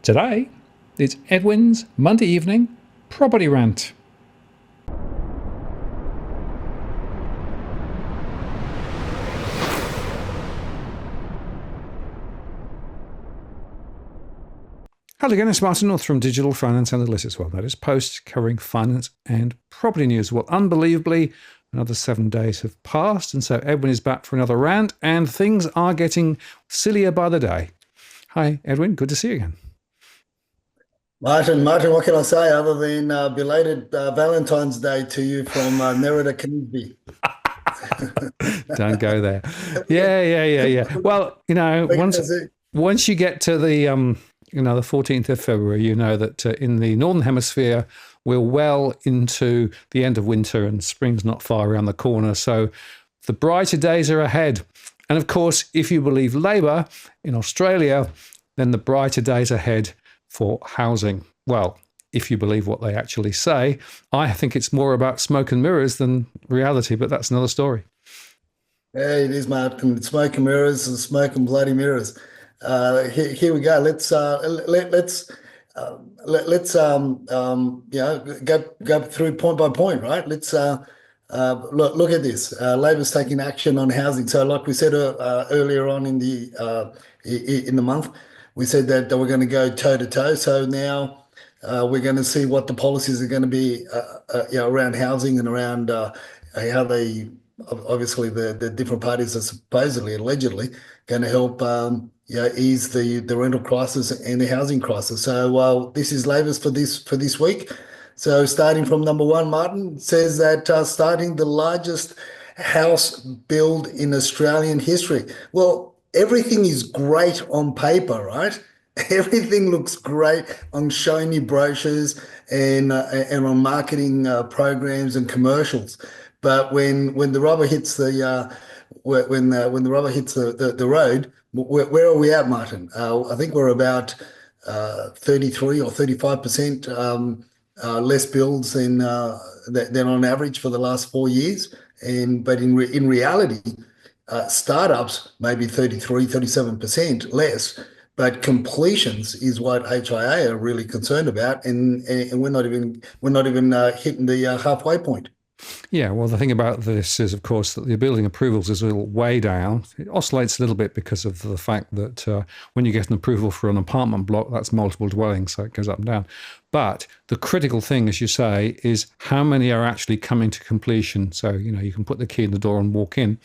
Today, it's Edwin's Monday evening property rant. Hello again, it's Martin North from Digital Finance Analytics. Well, that is post covering finance and property news. Well, unbelievably, another 7 days have passed, and so Edwin is back for another rant, and things are getting sillier by the day. Hi, Edwin. Good to see you again. Martin, what can I say other than belated Valentine's Day to you from Nerida Kingsby? Don't go there. Yeah. Well, once you get to the the 14th of February, you know that in the Northern Hemisphere, we're well into the end of winter and spring's not far around the corner. So the brighter days are ahead. And of course, if you believe Labour in Australia, then the brighter days ahead for housing. Well, if you believe what they actually say, I think it's more about smoke and mirrors than reality, but that's another story. Yeah, it is, Martin. Smoke and mirrors and smoke and bloody mirrors. Here we go. Go through point by point, right? Let's look at this. Labor's taking action on housing. So, like we said earlier on in the month, we said that we're going to go toe to toe. So now we're going to see what the policies are going to be, around housing and around how they, obviously, the different parties are supposedly, allegedly, going to help, ease the rental crisis and the housing crisis. So this is Labor's for this week. So starting from number one, Martin says that starting the largest house build in Australian history. Well, everything is great on paper, right? Everything looks great on shiny brochures and on marketing programs and commercials. But when the rubber hits the road, where are we at, Martin? I think we're about 33 or 35% less builds than on average for the last 4 years. But in reality, startups maybe 33, 37% less, but completions is what HIA are really concerned about, and we're not even hitting the halfway point. Yeah, well, the thing about this is, of course, that the building approvals is a little way down. It oscillates a little bit because of the fact that when you get an approval for an apartment block, that's multiple dwellings, so it goes up and down. But the critical thing, as you say, is how many are actually coming to completion. So, you can put the key in the door and walk in.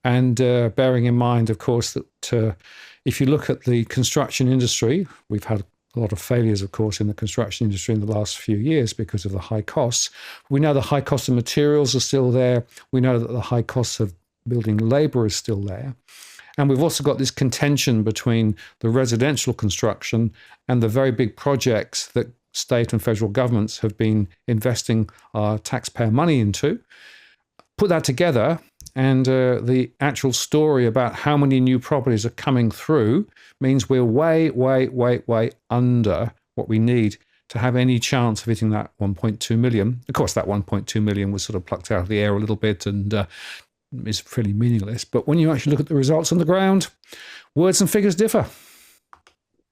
And bearing in mind, of course, that if you look at the construction industry, we've had a lot of failures, of course, in the construction industry in the last few years because of the high costs. We know the high cost of materials are still there. We know that the high costs of building labour is still there. And we've also got this contention between the residential construction and the very big projects that state and federal governments have been investing our taxpayer money into. Put that together, and the actual story about how many new properties are coming through means we're way under what we need to have any chance of hitting that 1.2 million. Of course, that 1.2 million was sort of plucked out of the air a little bit and is fairly meaningless. But when you actually look at the results on the ground, words and figures differ.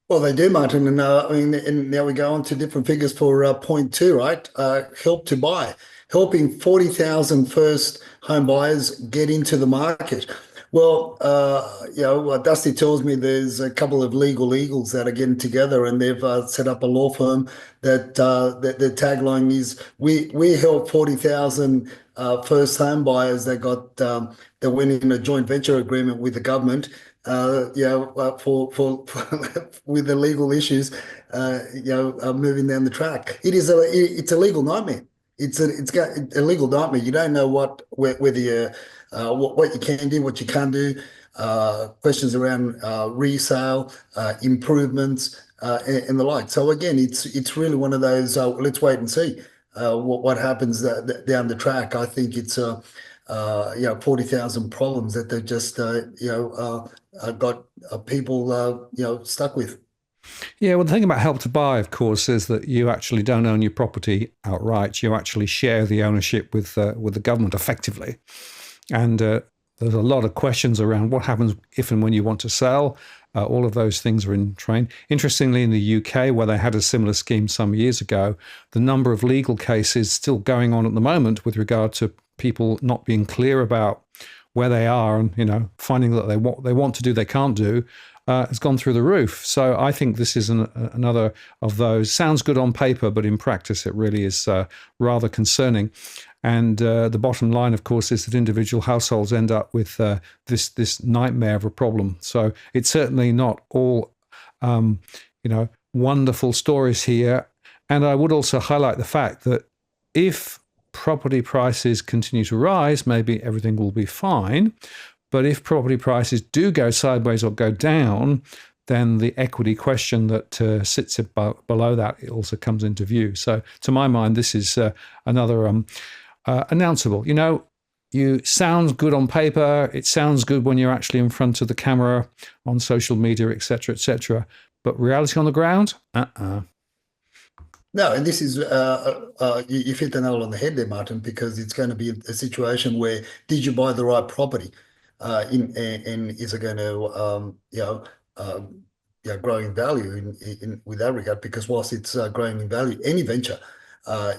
Well, they do, Martin. And and now we go on to different figures for point two, right? Help to buy, helping 40,000 first home buyers get into the market. Well, Dusty tells me there's a couple of legal eagles that are getting together, and they've set up a law firm that their tagline is we help 40,000 first home buyers that went in a joint venture agreement with the government. For with the legal issues, moving down the track. It's a legal nightmare. It's a legal nightmare. You don't know what you can do, what you can't do. Questions around resale, improvements, and the like. So again, it's really one of those. Let's wait and see what happens down the track. I think it's 40,000 problems that they've just got people stuck with. Yeah, well, the thing about Help to Buy, of course, is that you actually don't own your property outright. You actually share the ownership with the government effectively. And there's a lot of questions around what happens if and when you want to sell. All of those things are in train. Interestingly, in the UK, where they had a similar scheme some years ago, the number of legal cases still going on at the moment with regard to people not being clear about where they are and, finding that they want to do, they can't do, has gone through the roof. So I think this is another of those. Sounds good on paper, but in practice, it really is rather concerning. And the bottom line, of course, is that individual households end up with this nightmare of a problem. So it's certainly not all, wonderful stories here. And I would also highlight the fact that if property prices continue to rise, maybe everything will be fine. But if property prices do go sideways or go down, then the equity question that sits below that also comes into view. So to my mind, this is another announceable. You sound good on paper. It sounds good when you're actually in front of the camera on social media, etc., etc. But reality on the ground, No, and this is you've hit the nail on the head there, Martin, because it's going to be a situation where did you buy the right property, and is it going to grow in value in with that regard? Because whilst it's growing in value, any venture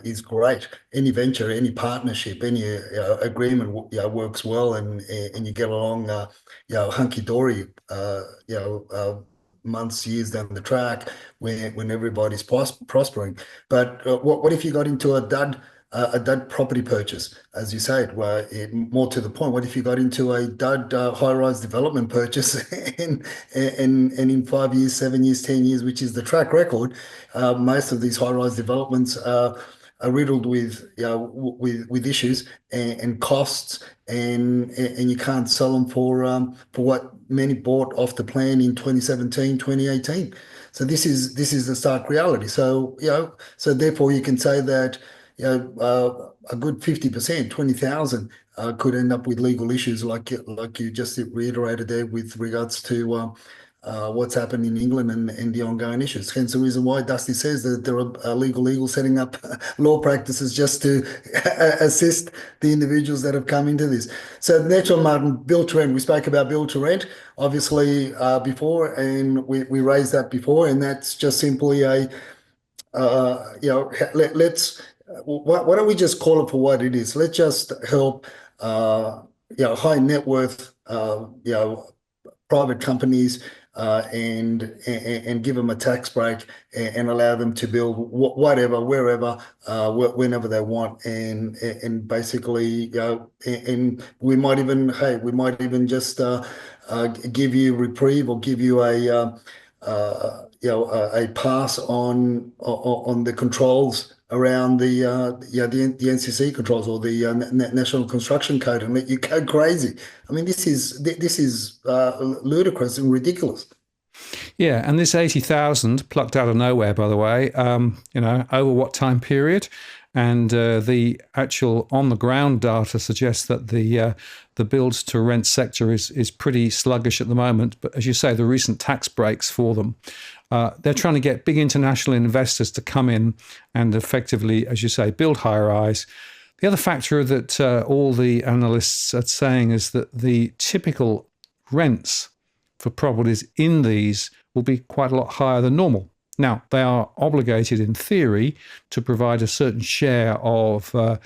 is great. Any venture, any partnership, any agreement works well, and you get along hunky dory. Months, years down the track when everybody's prospering. But what if you got into a dud property purchase, as you say it, where more to the point, what if you got into a dud high-rise development purchase and in 5 years, 7 years, 10 years, which is the track record, most of these high-rise developments are riddled with issues and costs, and you can't sell them for what many bought off the plan in 2017, 2018. So this is the stark reality. So so therefore you can say that a good 50%, 20,000 could end up with legal issues like you just reiterated there with regards to what's happened in England and the ongoing issues. Hence the reason why Dusty says that there are legal setting up law practices just to assist the individuals that have come into this. So next one, Martin, build to rent. We spoke about build to rent, obviously, before, and we raised that before, and that's just simply a, let's, why don't we just call it for what it is? Let's just help, high net worth, private companies and give them a tax break and allow them to build whatever, wherever, whenever they want, and basically, and we might even just give you reprieve or give you a pass on the controls around the NCC controls or the National Construction Code and let you go crazy. I mean, this is ludicrous and ridiculous. Yeah, and this 80,000 plucked out of nowhere, by the way. Over what time period? And the actual on the ground data suggests that the build to rent sector is pretty sluggish at the moment. But as you say, the recent tax breaks for them. They're trying to get big international investors to come in and effectively, as you say, build high rise. The other factor that all the analysts are saying is that the typical rents for properties in these will be quite a lot higher than normal. Now, they are obligated in theory to provide a certain share of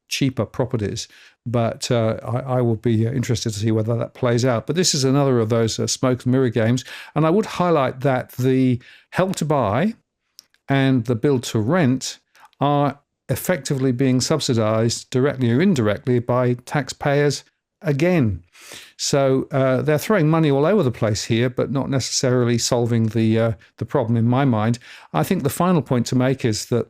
cheaper properties, but I will be interested to see whether that plays out. But this is another of those smoke and mirror games. And I would highlight that the help to buy and the build to rent are effectively being subsidized directly or indirectly by taxpayers again. So they're throwing money all over the place here, but not necessarily solving the problem in my mind. I think the final point to make is that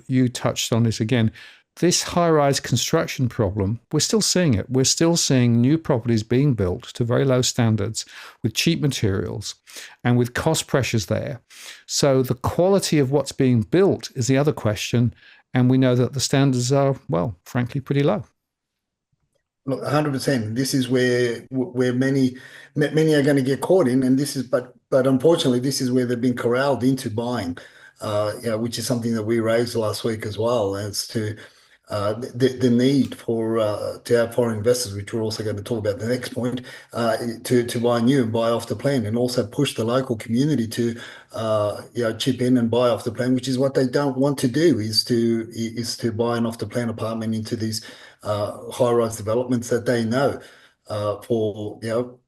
you touched on this again. This high-rise construction problem, we're still seeing it. We're still seeing new properties being built to very low standards with cheap materials and with cost pressures there. So the quality of what's being built is the other question, and we know that the standards are, well, frankly, pretty low. Look, 100%. This is where many are going to get caught in, and but unfortunately, this is where they've been corralled into buying, which is something that we raised last week as well, as to the need for to have foreign investors, which we're also going to talk about the next point, to buy new and buy off the plan, and also push the local community to chip in and buy off the plan, which is what they don't want to do, is to buy an off the plan apartment into these high-rise developments that they know for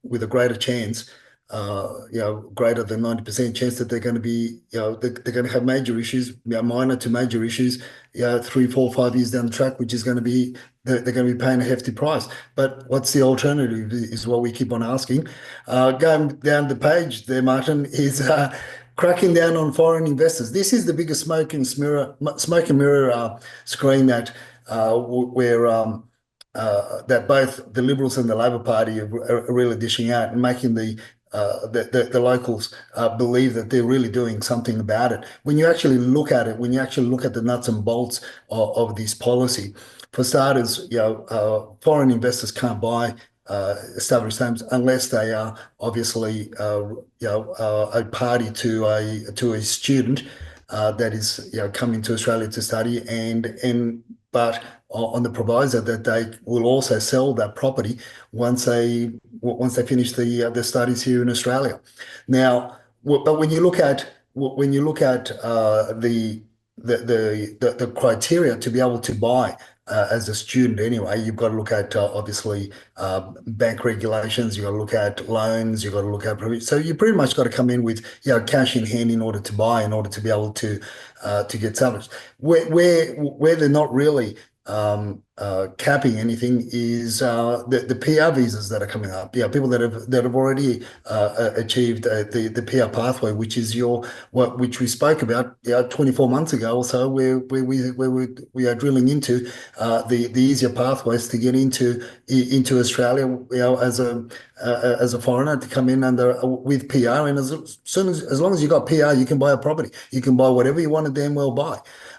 with a greater chance. Greater than 90% chance that they're going to be, they're going to have major issues, minor to major issues, 3, 4, 5 years down the track, which is going to be, they're going to be paying a hefty price. But what's the alternative is what we keep on asking. Going down the page there, Martin, is cracking down on foreign investors. This is the biggest smoke and mirror screen that where that both the Liberals and the Labor Party are really dishing out and making the locals believe that they're really doing something about it. When you actually look at it, when you actually look at the nuts and bolts of this policy, for starters, foreign investors can't buy established homes unless they are obviously a party to a student that is coming to Australia to study, but on the proviso that they will also sell that property once they finish the studies here in Australia. Now, but when you look at the criteria to be able to buy as a student anyway, you've got to look at obviously bank regulations, you've got to look at loans, you've got to look at, so you pretty much got to come in with cash in hand in order to buy, in order to be able to get established. Where they're not really capping anything is the PR visas that are coming up. People that have already achieved the PR pathway, which is which we spoke about 24 months ago or so, where we are drilling into the easier pathways to get into Australia, as a foreigner, to come in with PR, and as long as you got PR, you can buy a property, you can buy whatever you want to damn well buy.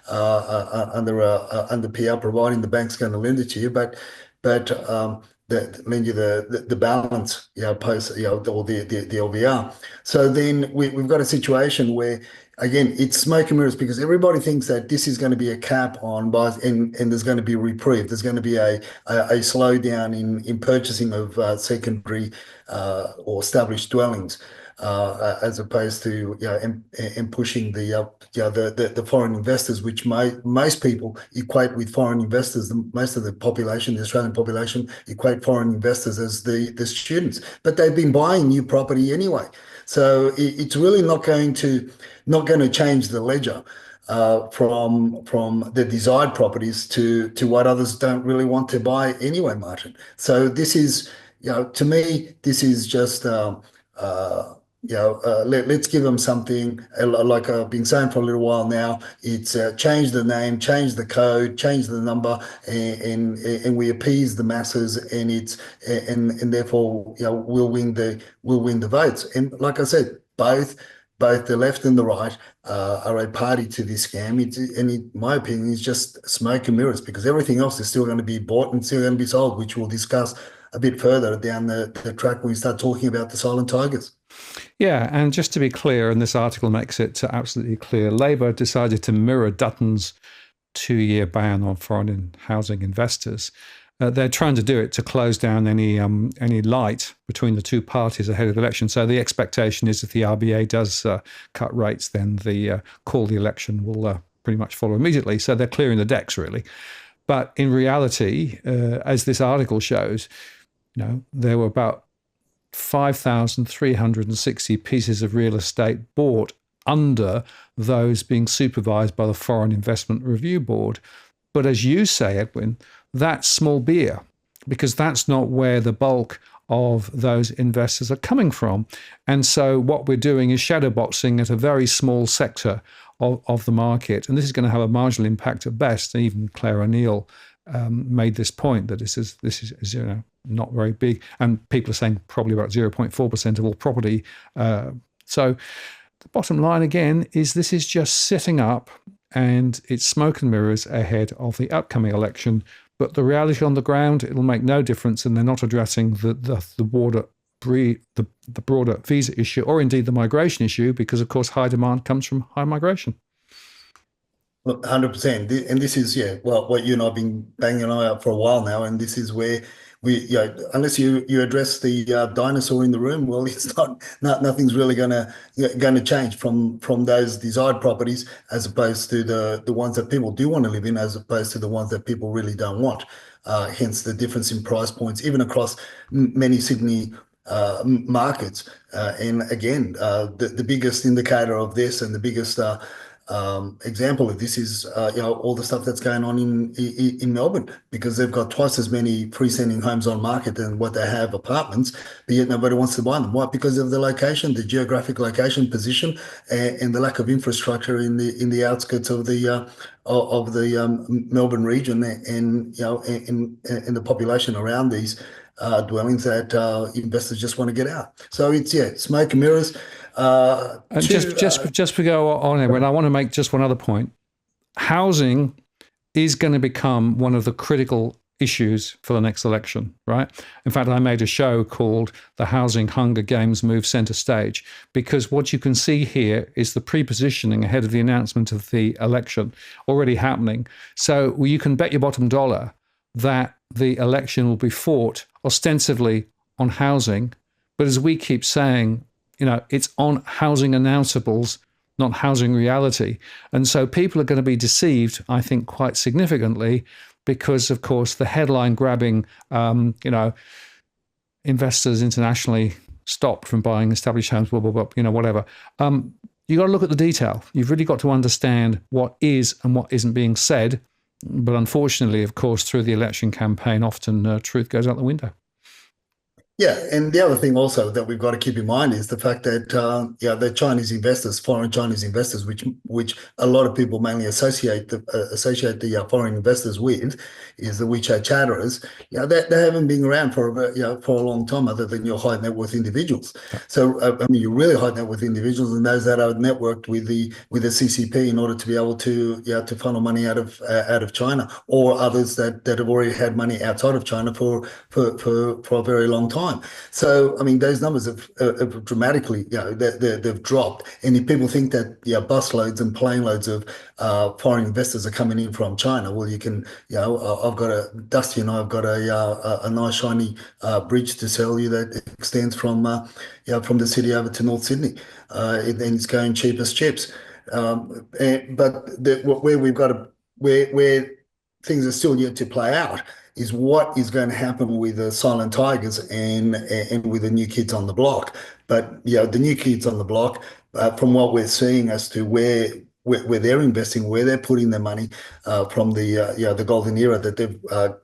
Under PR, providing the bank's going to lend it to you, but lend you the balance, post, or the LVR. So then we've got a situation where, again, it's smoke and mirrors, because everybody thinks that this is going to be a cap on buys, and there's going to be a reprieve. There's going to be a slowdown in purchasing of secondary or established dwellings. As opposed to and pushing the foreign investors, which most people equate with foreign investors. Most of the population, the Australian population, equate foreign investors as the students, but they've been buying new property anyway. So it's really not going to change the ledger from the desired properties to what others don't really want to buy anyway, Martin. So this is, to me, this is just. Let's give them something, like I've been saying for a little while now. It's change the name, change the code, change the number, and we appease the masses, and therefore we'll win the votes. And like I said, both the left and the right are a party to this scam. And in my opinion, it's just smoke and mirrors, because everything else is still going to be bought and still going to be sold, which we'll discuss a bit further down the track when we start talking about the silent tigers. Yeah, and just to be clear, and this article makes it absolutely clear, Labor decided to mirror Dutton's 2-year ban on foreign housing investors. They're trying to do it to close down any light between the two parties ahead of the election. So the expectation is if the RBA does cut rates, then the call the election will pretty much follow immediately. So they're clearing the decks, really. But in reality, as this article shows, there were about 5,360 pieces of real estate bought under those being supervised by the Foreign Investment Review Board. But as you say, Edwin, that's small beer, because that's not where the bulk of those investors are coming from. And so what we're doing is shadowboxing at a very small sector of the market. And this is going to have a marginal impact at best. And even Claire O'Neill made this point that this is not very big, and people are saying probably about 0.4% of all property. So the bottom line again is this is just sitting up, and it's smoke and mirrors ahead of the upcoming election. But the reality on the ground, it'll make no difference, and they're not addressing the broader visa issue, or indeed the migration issue, because of course high demand comes from high migration. 100%. And this is, yeah, well, what you and I've been banging on about for a while now. And this is where unless you address the dinosaur in the room, well, it's nothing's really gonna change from those desired properties as opposed to the ones that people do want to live in, as opposed to the ones that people really don't want. Hence the difference in price points, even across many Sydney markets. And again, the biggest indicator of this and the biggest example of this is all the stuff that's going on in Melbourne, because they've got twice as many freestanding homes on market than what they have apartments, but yet nobody wants to buy them. Why? Because of the location, the geographic location, position, and the lack of infrastructure in the outskirts of the Melbourne region, and in the population around these dwellings that investors just want to get out. So it's smoke and mirrors. And just to go on, Edwin, I want to make just one other point. Housing is going to become one of the critical issues for the next election, right? In fact, I made a show called The Housing Hunger Games Move Centre Stage, because what you can see here is the pre-positioning ahead of the announcement of the election already happening. So you can bet your bottom dollar that the election will be fought ostensibly on housing, but as we keep saying, it's on housing announcables, not housing reality. And so people are going to be deceived, I think, quite significantly, because, of course, the headline grabbing, investors internationally stopped from buying established homes, blah, blah, blah, whatever. You got to look at the detail. You've really got to understand what is and what isn't being said. But unfortunately, of course, through the election campaign, often truth goes out the window. Yeah, and the other thing also that we've got to keep in mind is the fact that the Chinese investors, foreign Chinese investors, which a lot of people mainly associate the foreign investors with, is the WeChat chatterers. They haven't been around for a long time, other than your high net worth individuals. So your really high net worth individuals and those that are networked with the CCP in order to be able to funnel money out of China, or others that have already had money outside of China for a very long time. So, those numbers have dramatically, they've dropped. And if people think that, busloads and plane loads of foreign investors are coming in from China, well, you can, Dusty and I have got a nice shiny bridge to sell you that extends from the city over to North Sydney, and it's going cheap as chips. Where things are still yet to play out is what is going to happen with the silent tigers and with the new kids on the block. But the new kids on the block, from what we're seeing as to where they're investing, where they're putting their money, from the golden era that they've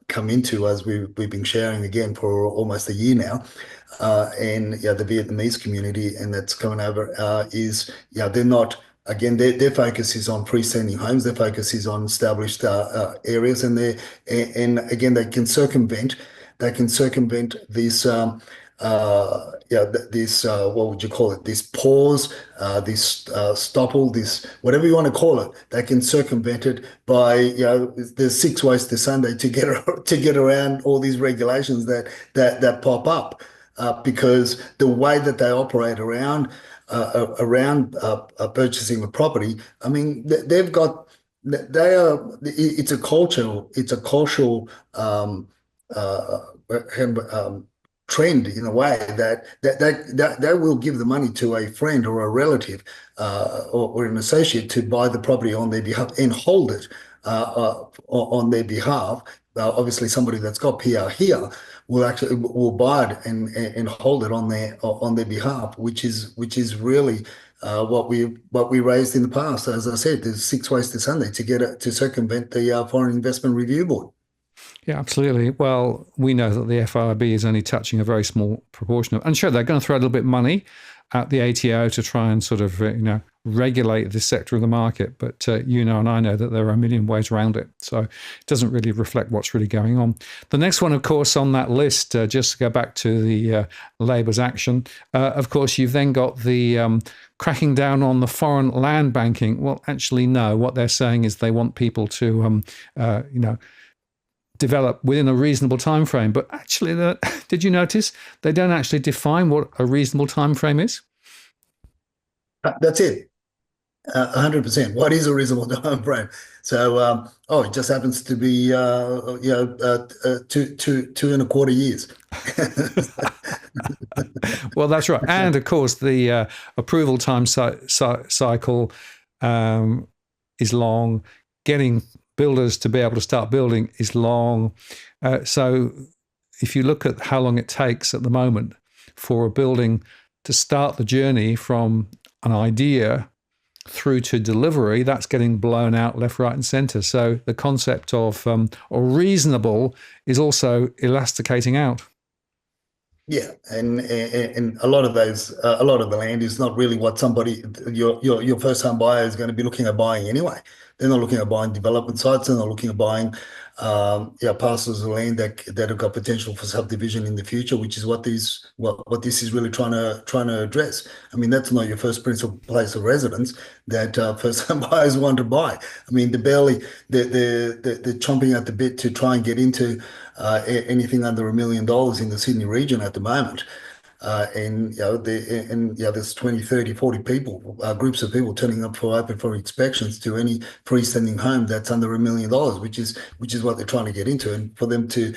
come into, as we've been sharing again for almost a year now, and the Vietnamese community, and that's coming over, they're not. Again, their focus is on freestanding homes. Their focus is on established areas, and again they can circumvent. They can circumvent this. What would you call it? This pause, this stopple, this whatever you want to call it. They can circumvent it by there's 6 ways to Sunday to get around all these regulations that pop up, because the way that they operate around purchasing a property. It's a cultural trend, in a way that they will give the money to a friend or a relative, or an associate, to buy the property on their behalf and hold it on their behalf. Obviously, somebody that's got PR here will buy it and hold it on their behalf, which is really what we raised in the past. As I said, there's 6 ways to Sunday to circumvent the Foreign Investment Review Board. Yeah, absolutely. Well, we know that the FIRB is only touching a very small proportion of, and sure, they're going to throw a little bit of money at the ATO to try and sort of, regulate this sector of the market. But and I know that there are a million ways around it. So it doesn't really reflect what's really going on. The next one, of course, on that list, just to go back to the Labour's action, of course, you've then got the cracking down on the foreign land banking. Well, actually, no. What they're saying is they want people to, develop within a reasonable time frame. But actually, did you notice they don't actually define what a reasonable time frame is? That's it. 100%. What is a reasonable time frame? So, it just happens to be, 2.25 years. Well, that's right. And of course, the approval time cycle um, is long. Getting builders to be able to start building is long. So if you look at how long it takes at the moment for a building to start the journey from an idea through to delivery, that's getting blown out left, right, and center. So the concept of or reasonable is also elasticating out. Yeah, and a lot of those, a lot of the land is not really what somebody your first home buyer is going to be looking at buying anyway. They're not looking at buying development sites. They're not looking at buying, parcels of land that have got potential for subdivision in the future, which is what this is really trying to address. I mean, that's not your first principal place of residence that first home buyers want to buy. I mean, they're chomping at the bit to try and get into anything under $1 million in the Sydney region at the moment. There's 20, 30, 40 people, groups of people turning up for open for inspections to any freestanding home that's under $1 million, which is what they're trying to get into. And for them to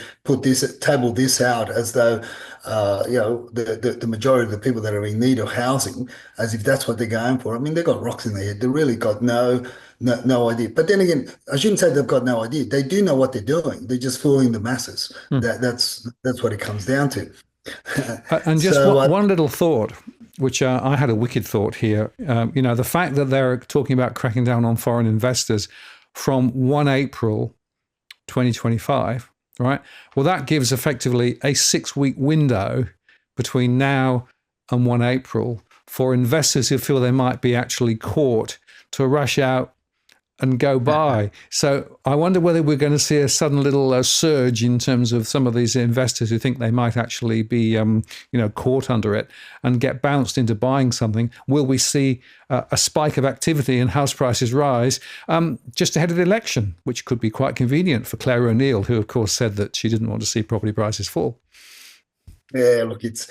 table this out as though, the majority of the people that are in need of housing, as if that's what they're going for. I mean, they've got rocks in their head. They really got no idea. But then again, I shouldn't say they've got no idea. They do know what they're doing. They're just fooling the masses. Hmm. That's what it comes down to. And just So, one little thought, which I had a wicked thought here. The fact that they're talking about cracking down on foreign investors from 1 April 2025, right? Well, that gives effectively a 6-week window between now and 1 April for investors who feel they might be actually caught to rush out and go by. So I wonder whether we're going to see a sudden little surge in terms of some of these investors who think they might actually be, caught under it and get bounced into buying something. Will we see a spike of activity and house prices rise just ahead of the election, which could be quite convenient for Claire O'Neill, who of course said that she didn't want to see property prices fall. yeah, look, it's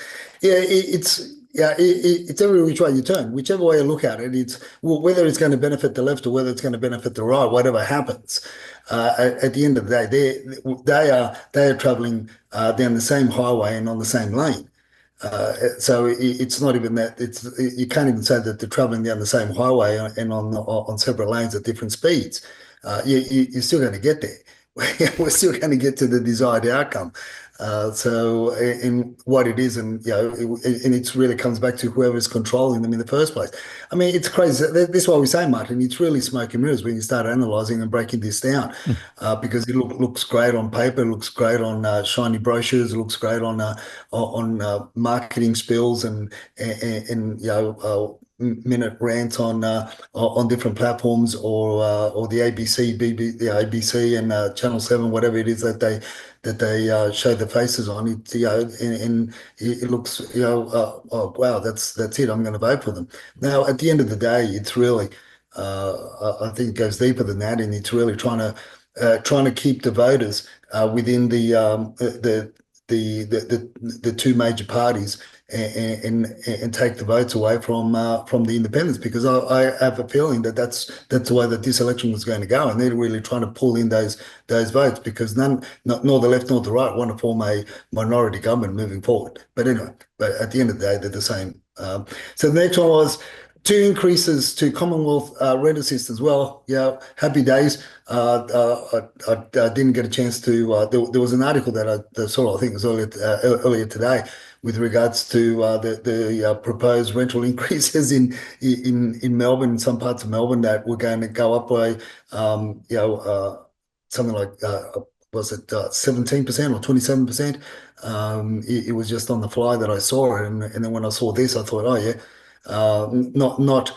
every which way you turn. Whichever way you look at it, whether it's going to benefit the left or whether it's going to benefit the right. Whatever happens, at the end of the day, they are traveling down the same highway and on the same lane. So it's not even that. You can't even say that they're traveling down the same highway and on separate lanes at different speeds. You're still going to get there. We're still going to get to the desired outcome. So in what it is, and and it really comes back to whoever's controlling them in the first place. I mean, it's crazy. This is why we say, Martin, it's really smoke and mirrors when you start analysing and breaking this down, because it looks great on paper, it looks great on shiny brochures, it looks great on marketing spills and minute rants on different platforms or the ABC and Channel 7, whatever it is that they show the faces on it, and it looks, oh wow, that's it. I'm going to vote for them. Now, at the end of the day, it's really, I think, it goes deeper than that, and it's really trying to keep the voters within the two major parties and take the votes away from the independents, because I have a feeling that that's the way that this election was going to go, and they're really trying to pull in those votes, because nor the left nor the right want to form a minority government moving forward. But anyway, at the end of the day, they're the same. So the next one was 2 increases to Commonwealth rent assistance. Well, yeah, happy days. I didn't get a chance to. There was an article that I saw, I think it was earlier today, with regards to the proposed rental increases in Melbourne, in some parts of Melbourne, that were going to go up by something like was it 17% or 27%? It was just on the fly that I saw it, and then when I saw this, I thought, oh yeah. Not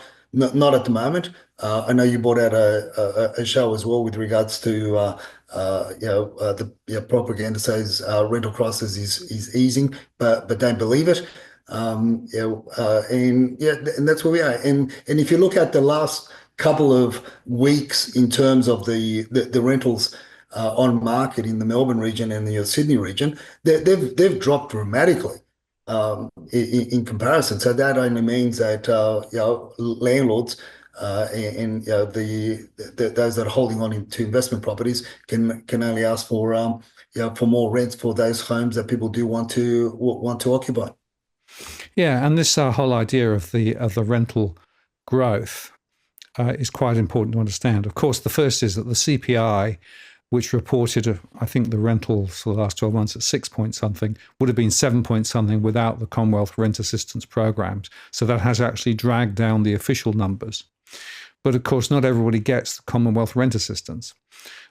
at the moment. I know you brought out a show as well with regards to the propaganda says rental crisis is easing, but don't believe it. And that's where we are. And if you look at the last couple of weeks in terms of the rentals on market in the Melbourne region and the Sydney region, they've dropped dramatically in comparison. So that only means that landlords and those that are holding on to investment properties can only ask for for more rents for those homes that people do want to occupy. Yeah, and this whole idea of the rental growth is quite important to understand. Of course, the first is that the CPI, which reported, I think, the rentals for the last 12 months at 6 point something, would have been 7 point something without the Commonwealth rent assistance programs. So that has actually dragged down the official numbers. But of course, not everybody gets the Commonwealth rent assistance.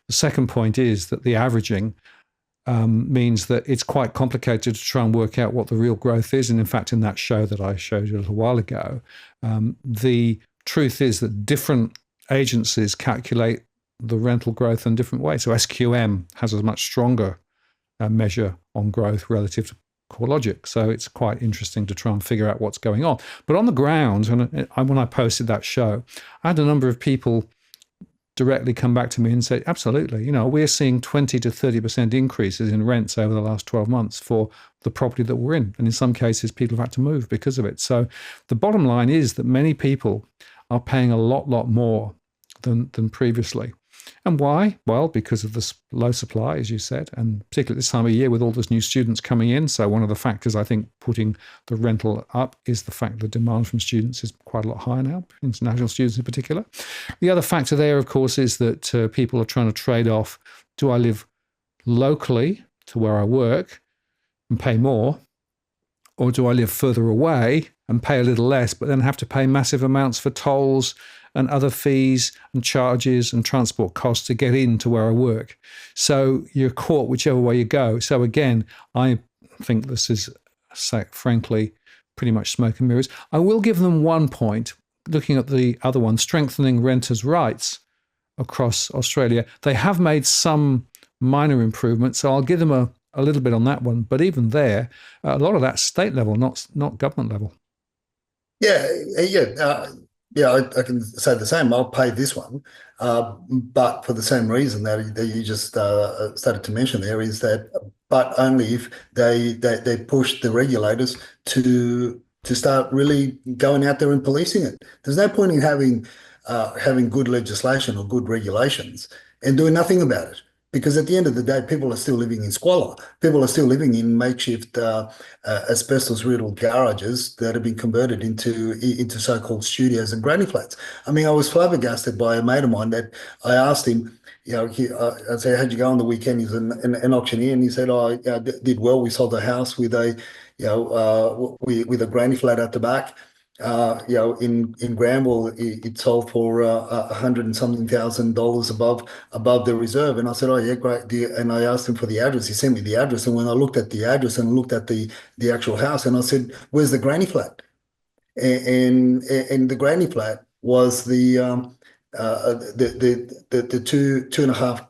The second point is that the averaging means that it's quite complicated to try and work out what the real growth is. And in fact, in that show that I showed you a little while ago, the truth is that different agencies calculate the rental growth in different ways. So SQM has a much stronger measure on growth relative to CoreLogic. So it's quite interesting to try and figure out what's going on. But on the ground, and when I posted that show, I had a number of people directly come back to me and say, absolutely, we're seeing 20 to 30% increases in rents over the last 12 months for the property that we're in. And in some cases, people have had to move because of it. So the bottom line is that many people are paying a lot more than previously. And why? Well, because of the low supply, as you said, and particularly this time of year with all those new students coming in. So one of the factors, I think, putting the rental up is the fact that demand from students is quite a lot higher now, international students in particular. The other factor there, of course, is that people are trying to trade off, do I live locally to where I work and pay more, or do I live further away and pay a little less, but then have to pay massive amounts for tolls and other fees and charges and transport costs to get into where I work? So you're caught whichever way you go. So again, I think this is, frankly, pretty much smoke and mirrors. I will give them 1 point, looking at the other one, strengthening renters' rights across Australia. They have made some minor improvements, so I'll give them a little bit on that one. But even there, a lot of that's state level, not government level. I can say the same. I'll pay this one, but for the same reason that you just started to mention there is that, but only if they push the regulators to start really going out there and policing it. There's no point in having good legislation or good regulations and doing nothing about it. Because at the end of the day, people are still living in squalor. People are still living in makeshift asbestos-riddled garages that have been converted into so-called studios and granny flats. I mean, I was flabbergasted by a mate of mine that I asked him, I said, how'd you go on the weekend? He's an auctioneer, and he said, did well. We sold a house with with a granny flat at the back. In Granville, it sold for $100 and something thousand above the reserve. And I said, oh yeah, great. And I asked him for the address. He sent me the address. And when I looked at the address and looked at the actual house, and I said, where's the granny flat? And the granny flat was the two and a half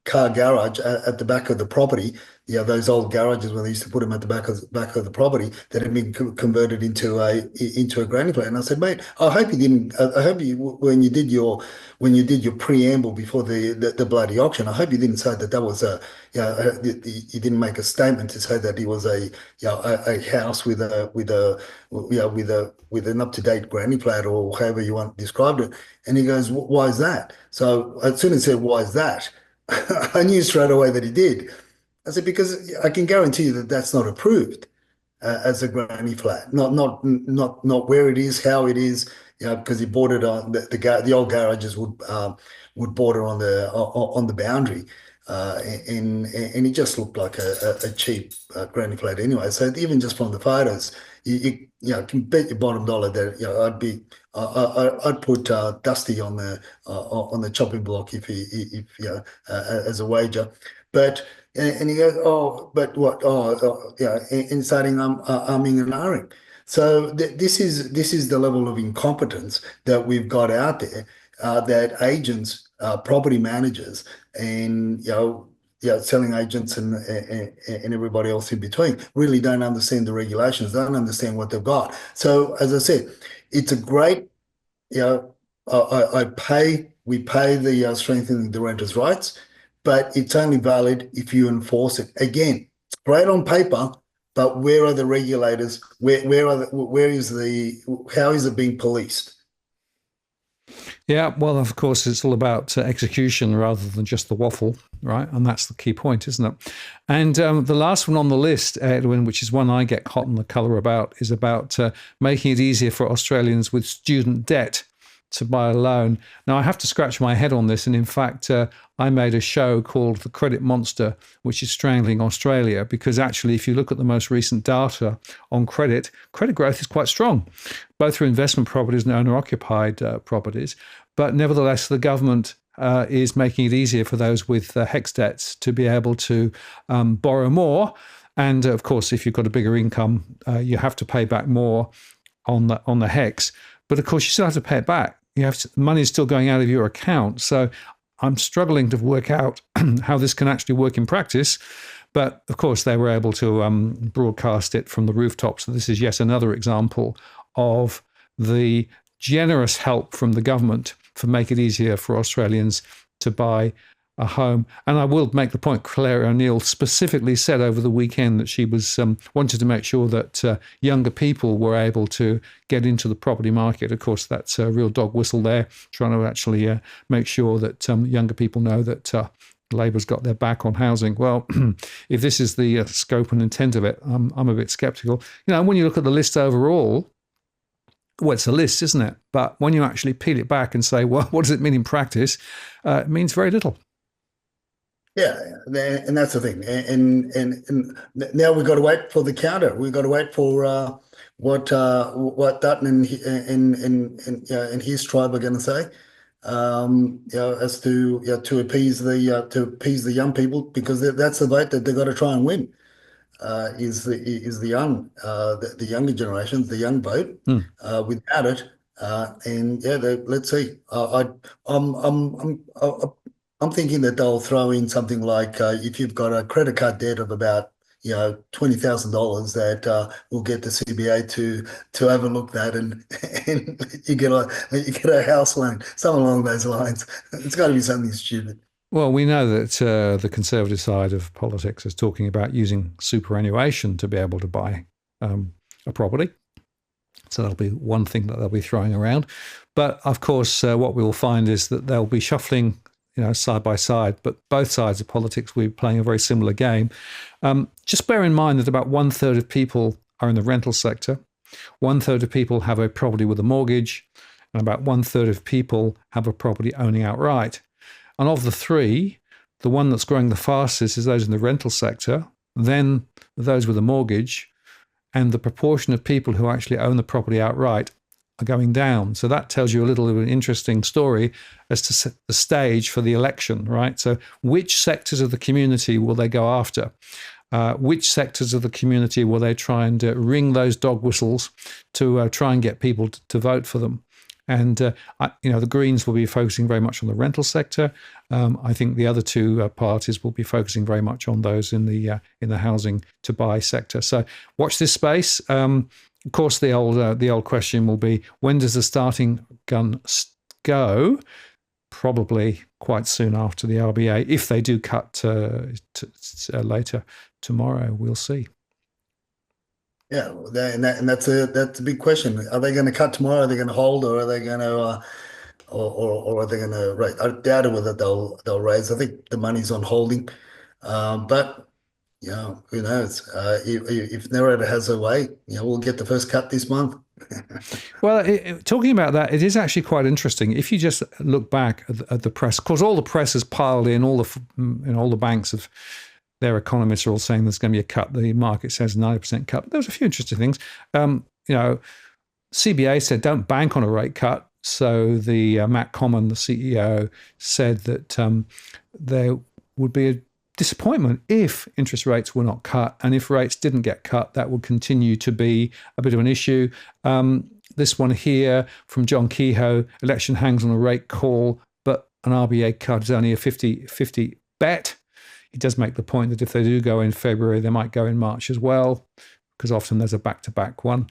car garage at the back of the property. Those old garages when they used to put them at the back of the property that had been converted into a granny flat. And I said, mate, I hope you didn't. I hope you when you did your preamble before the bloody auction, I hope you didn't say that was you didn't make a statement to say that it was a house with an up-to-date granny flat or however you want described it. And he goes, why is that? So as soon as he said, why is that? I knew straight away that he did. I said, because I can guarantee you that that's not approved as a granny flat. Not where it is, how it is, because he bought it on the old garages would border on the boundary. And it just looked like a cheap granny flat anyway. So even just from the photos, you can bet your bottom dollar that I'd put Dusty on the chopping block if as a wager. But and he goes, oh, but what? And starting umming and ahhing. So this is the level of incompetence that we've got out there. That agents, property managers, and selling agents and everybody else in between really don't understand the regulations, don't understand what they've got. So as I said, it's a great, we pay the strengthening the renters' rights, but it's only valid if you enforce it. Again, it's great on paper, but where are the regulators? How is it being policed? Yeah, well, of course, it's all about execution rather than just the waffle, right? And that's the key point, isn't it? And the last one on the list, Edwin, which is one I get hot in the colour about, is about making it easier for Australians with student debt to buy a loan. Now, I have to scratch my head on this. And in fact, I made a show called The Credit Monster, which is strangling Australia, because actually, if you look at the most recent data on credit, credit growth is quite strong, both for investment properties and owner-occupied properties. But nevertheless, the government is making it easier for those with HEX debts to be able to borrow more. And of course, if you've got a bigger income, you have to pay back more on the HEX. But of course, you still have to pay it back. Money is still going out of your account. So I'm struggling to work out how this can actually work in practice. But of course, they were able to broadcast it from the rooftops. So this is yet another example of the generous help from the government for make it easier for Australians to buy a home. And I will make the point, Claire O'Neill specifically said over the weekend that she was wanted to make sure that younger people were able to get into the property market. Of course, that's a real dog whistle there, trying to actually make sure that younger people know that Labor's got their back on housing. Well, if this is the scope and intent of it, I'm a bit sceptical. When you look at the list overall, well, it's a list, isn't it? But when you actually peel it back and say, well, what does it mean in practice? It means very little. Yeah, and that's the thing. And now we've got to wait for the counter. We've got to wait for what Dutton and his tribe are going to say, as to appease the young people, because that's the vote that they've got to try and win. Is the younger generations, the young vote. Without it, and yeah, let's see. I'm thinking that they'll throw in something like if you've got a credit card debt of about $20,000, that will get the CBA to overlook that, and you get a house loan, something along those lines. It's got to be something stupid. Well, we know that the conservative side of politics is talking about using superannuation to be able to buy a property. So that'll be one thing that they'll be throwing around. But of course, what we'll find is that they'll be shuffling side by side, but both sides of politics, we're playing a very similar game. Just bear in mind that about 1/3 of people are in the rental sector. 1/3 of people have a property with a mortgage, and about 1/3 of people have a property owning outright. And of the three, the one that's growing the fastest is those in the rental sector, then those with a mortgage, and the proportion of people who actually own the property outright are going down. So that tells you a little bit of an interesting story as to set the stage for the election, right? So which sectors of the community will they go after? Which sectors of the community will they try and ring those dog whistles to try and get people to vote for them? And the Greens will be focusing very much on the rental sector. I think the other two parties will be focusing very much on those in the housing to buy sector. So watch this space. Of course, the old question will be, when does the starting gun go? Probably quite soon after the RBA. If they do cut later tomorrow, we'll see. Yeah, and that's a big question. Are they going to cut tomorrow? Are they going to hold, or are they going to, or are they going to raise? I doubt whether they'll raise. I think the money's on holding, but who knows? If narrator has a way, we'll get the first cut this month. Well, talking about that, it is actually quite interesting. If you just look back at the press, of course, all the press has piled in, all the banks of their economists are all saying there's going to be a cut. The market says 90% cut. But there was a few interesting things. CBA said don't bank on a rate cut. So the Matt Common, the CEO, said that there would be a disappointment if interest rates were not cut, and if rates didn't get cut, that would continue to be a bit of an issue. This one here from John Kehoe: election hangs on a rate call, but an RBA cut is only a 50-50 bet. He does make the point that if they do go in February, they might go in March as well, because often there's a back-to-back one.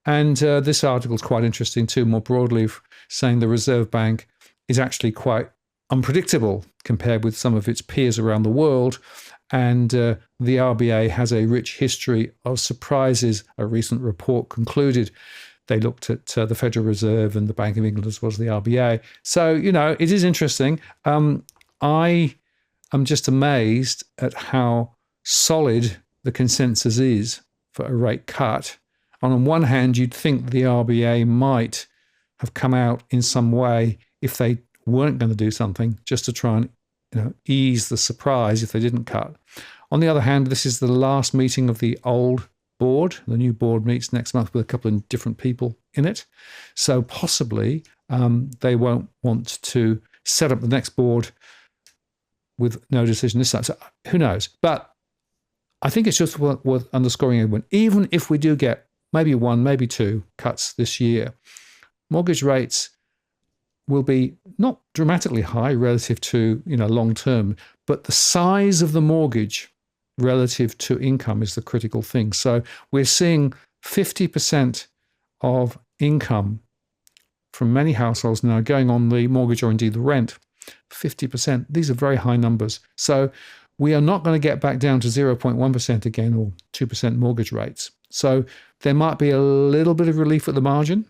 And this article is quite interesting too, more broadly, saying the Reserve Bank is actually quite unpredictable compared with some of its peers around the world. And the RBA has a rich history of surprises, a recent report concluded. They looked at the Federal Reserve and the Bank of England as well as the RBA. So, it is interesting. I am just amazed at how solid the consensus is for a rate cut. On one hand, you'd think the RBA might have come out in some way if they weren't going to do something, just to try and ease the surprise if they didn't cut. On the other hand, this is the last meeting of the old board. The new board meets next month with a couple of different people in it. So possibly they won't want to set up the next board with no decision this time. So who knows? But I think it's just worth underscoring, Edwin, even if we do get maybe one, maybe two cuts this year, mortgage rates will be not dramatically high relative to long term, but the size of the mortgage relative to income is the critical thing. So we're seeing 50% of income from many households now going on the mortgage or indeed the rent. 50%. These are very high numbers. So we are not going to get back down to 0.1% again or 2% mortgage rates. So there might be a little bit of relief at the margin.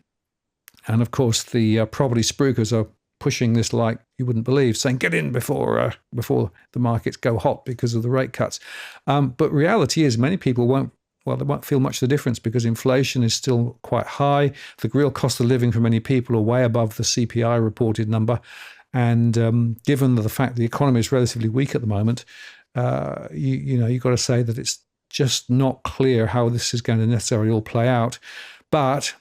And of course, the property spruikers are pushing this like you wouldn't believe, saying get in before the markets go hot because of the rate cuts. But reality is many people they won't feel much of the difference because inflation is still quite high. The real cost of living for many people are way above the CPI reported number. And given the fact the economy is relatively weak at the moment, you've got to say that it's just not clear how this is going to necessarily all play out. But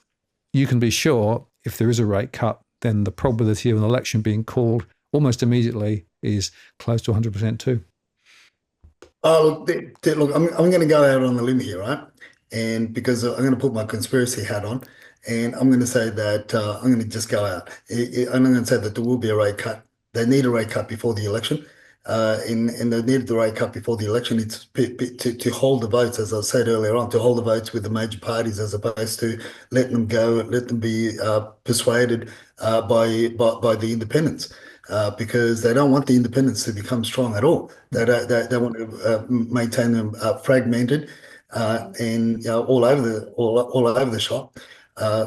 you can be sure if there is a rate cut, then the probability of an election being called almost immediately is close to 100% too. Look, I'm going to go out on a limb here, right? And because I'm going to put my conspiracy hat on, and I'm going to say that I'm going to just go out. I'm going to say that there will be a rate cut. They need a rate cut before the election. And they need the rate cut before the election. It's to hold the votes, as I said earlier on, to hold the votes with the major parties as opposed to letting them go, let them be persuaded by the independents. Because they don't want the independents to become strong at all. They want to maintain them fragmented and all over the shop.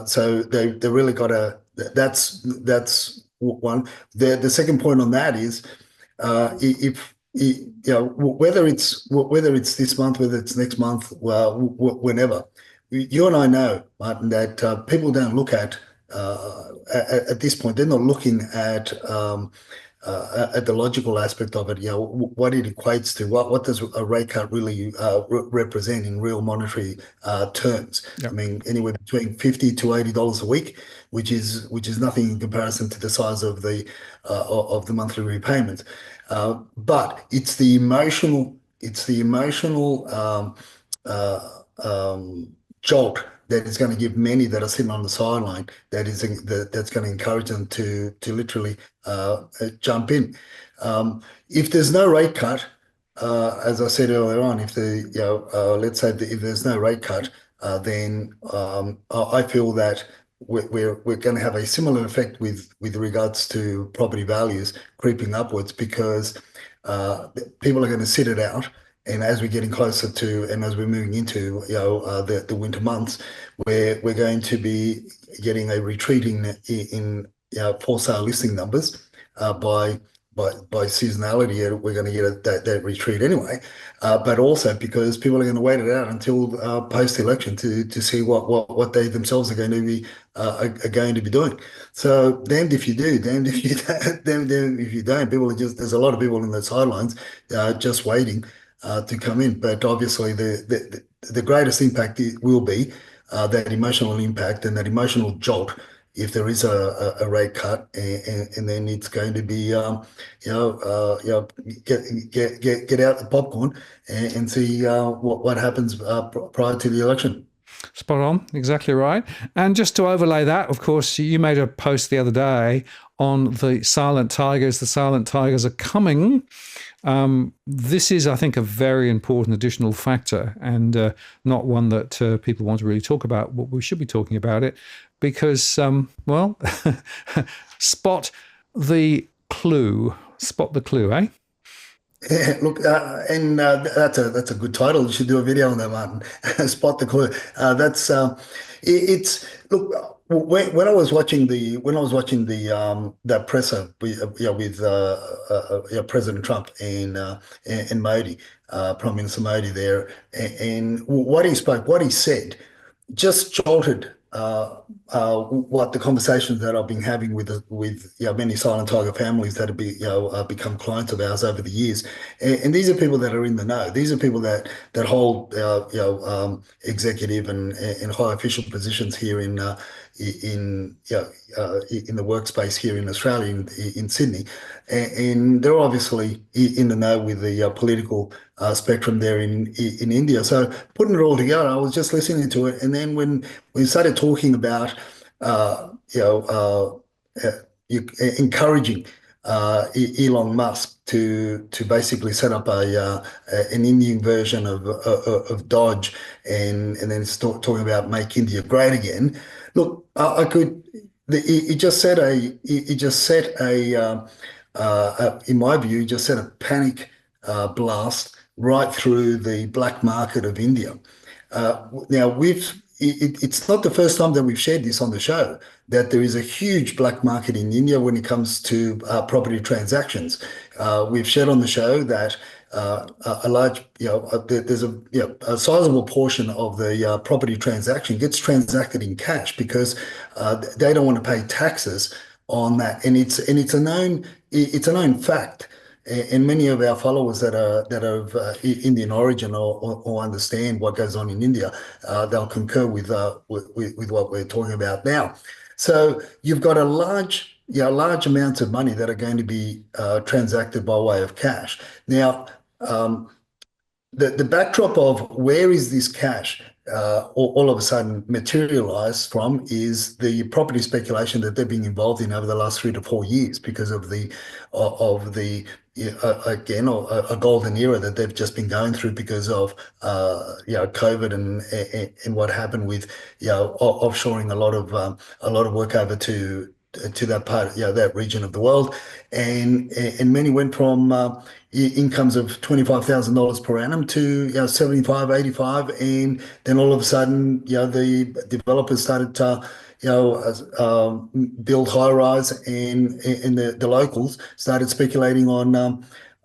So they really got to. That's one. The second point on that is if whether it's this month, whether it's next month, well, whenever. You and I know, Martin, that people don't look at this point. They're not looking at the logical aspect of it. What it equates to. What does a rate cut really represent in real monetary terms? Yep. I mean, anywhere between $50 to $80 a week, which is nothing in comparison to the size of the monthly repayment. But it's the emotional jolt that is going to give many that are sitting on the sideline that's going to encourage them to literally jump in. If there's no rate cut, as I said earlier on, if let's say if there's no rate cut, then I feel that we're going to have a similar effect with regards to property values creeping upwards because people are going to sit it out. And as we're getting closer to, and as we're moving into, the winter months, where we're going to be getting a retreat in for sale listing numbers by seasonality, we're going to get that retreat anyway. But also because people are going to wait it out until post-election to see what they themselves are going to be doing. So damned if you do, damned if you don't, damned if you don't. There's a lot of people on the sidelines just waiting to come in, but obviously the greatest impact will be that emotional impact and that emotional jolt if there is a rate cut, and then it's going to be get out the popcorn and see what happens prior to the election. Spot on, exactly right. And just to overlay that, of course, you made a post the other day on the silent tigers. The silent tigers are coming. This is, I think, a very important additional factor and not one that people want to really talk about. But we should be talking about it because, spot the clue, eh? Look, and that's a good title. You should do a video on that, Martin. Spot the clue. That's it's look when I was watching that presser with President Trump and Modi, Prime Minister Modi there, and what he spoke, what he said just jolted what the conversations that I've been having with many silent tiger families that have become clients of ours over the years, and these are people that are in the know. These are people that hold executive and high official positions here in the workspace here in Australia in Sydney, and they're obviously in the know with the political spectrum there in India. So putting it all together, I was just listening to it, and then when we started talking about uh, you know encouraging Elon Musk to basically set up an Indian version of Dodge, and then talking about make India great again. Look, I could. He just set in my view, he just set a panic blast right through the black market of India. Now it's not the first time that we've shared this on the show, that there is a huge black market in India when it comes to property transactions. We've shared on the show that a large, there's a sizable portion of the property transaction gets transacted in cash because they don't want to pay taxes on that, and it's a known fact. And many of our followers that are of Indian origin or understand what goes on in India, they'll concur with what we're talking about now. So you've got large amounts of money that are going to be transacted by way of cash. Now, um, the backdrop of where is this cash all of a sudden materialized from is the property speculation that they've been involved in over the last 3 to 4 years because of the again a golden era that they've just been going through because of COVID and what happened with offshoring a lot of work over to that part, that region of the world, and many went from incomes of $25,000 per annum to 75, 85, and then all of a sudden, the developers started to build high rise, and the locals started speculating on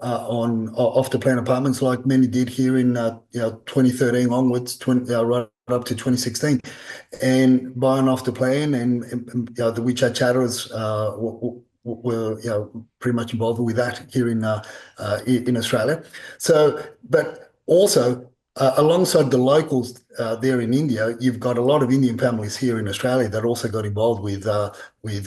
off the plan apartments like many did here in 2013 onwards, right up to 2016, and buying off the plan, and the WeChat chatterers were pretty much involved with that here in Australia. So, but also alongside the locals there in India, you've got a lot of Indian families here in Australia that also got involved with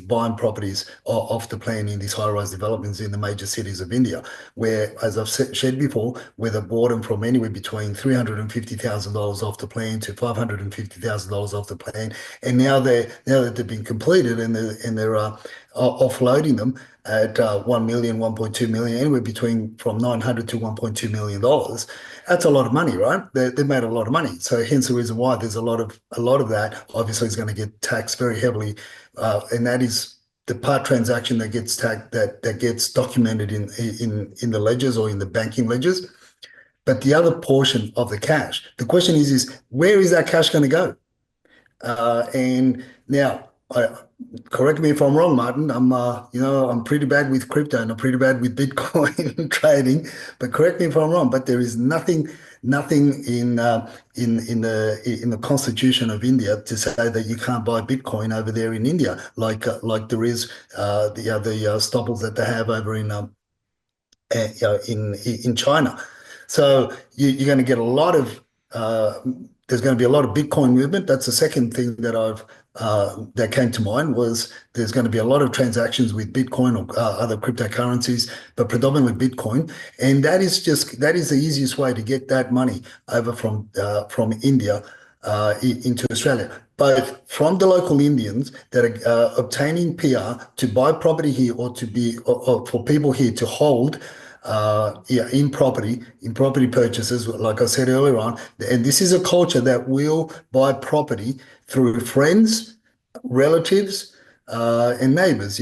buying properties off the plan in these high-rise developments in the major cities of India, where, as I've shared before, where they bought them from anywhere between $350,000 off the plan to $550,000 off the plan, and now that they've been completed and they're offloading them at 1 million, 1.2 million, anywhere between from 900 to 1.2 million dollars. That's a lot of money, right? They've made a lot of money. So hence the reason why there's a lot of that obviously is going to get taxed very heavily, and that is the part transaction that gets taxed, that gets documented in the ledgers or in the banking ledgers. But the other portion of the cash, the question is where is that cash going to go? And now, correct me if I'm wrong, Martin. I'm pretty bad with crypto and I'm pretty bad with Bitcoin trading. But correct me if I'm wrong. But there is nothing in the Constitution of India to say that you can't buy Bitcoin over there in India, like there is the stopples that they have over in China. So you're going to get a lot of there's going to be a lot of Bitcoin movement. That's the second thing that came to mind, was there's going to be a lot of transactions with Bitcoin or other cryptocurrencies, but predominantly Bitcoin, and that is the easiest way to get that money over from India into Australia, both from the local Indians that are obtaining PR to buy property here, or for people here to hold in property purchases, like I said earlier on. And this is a culture that will buy property through friends, relatives, and neighbours.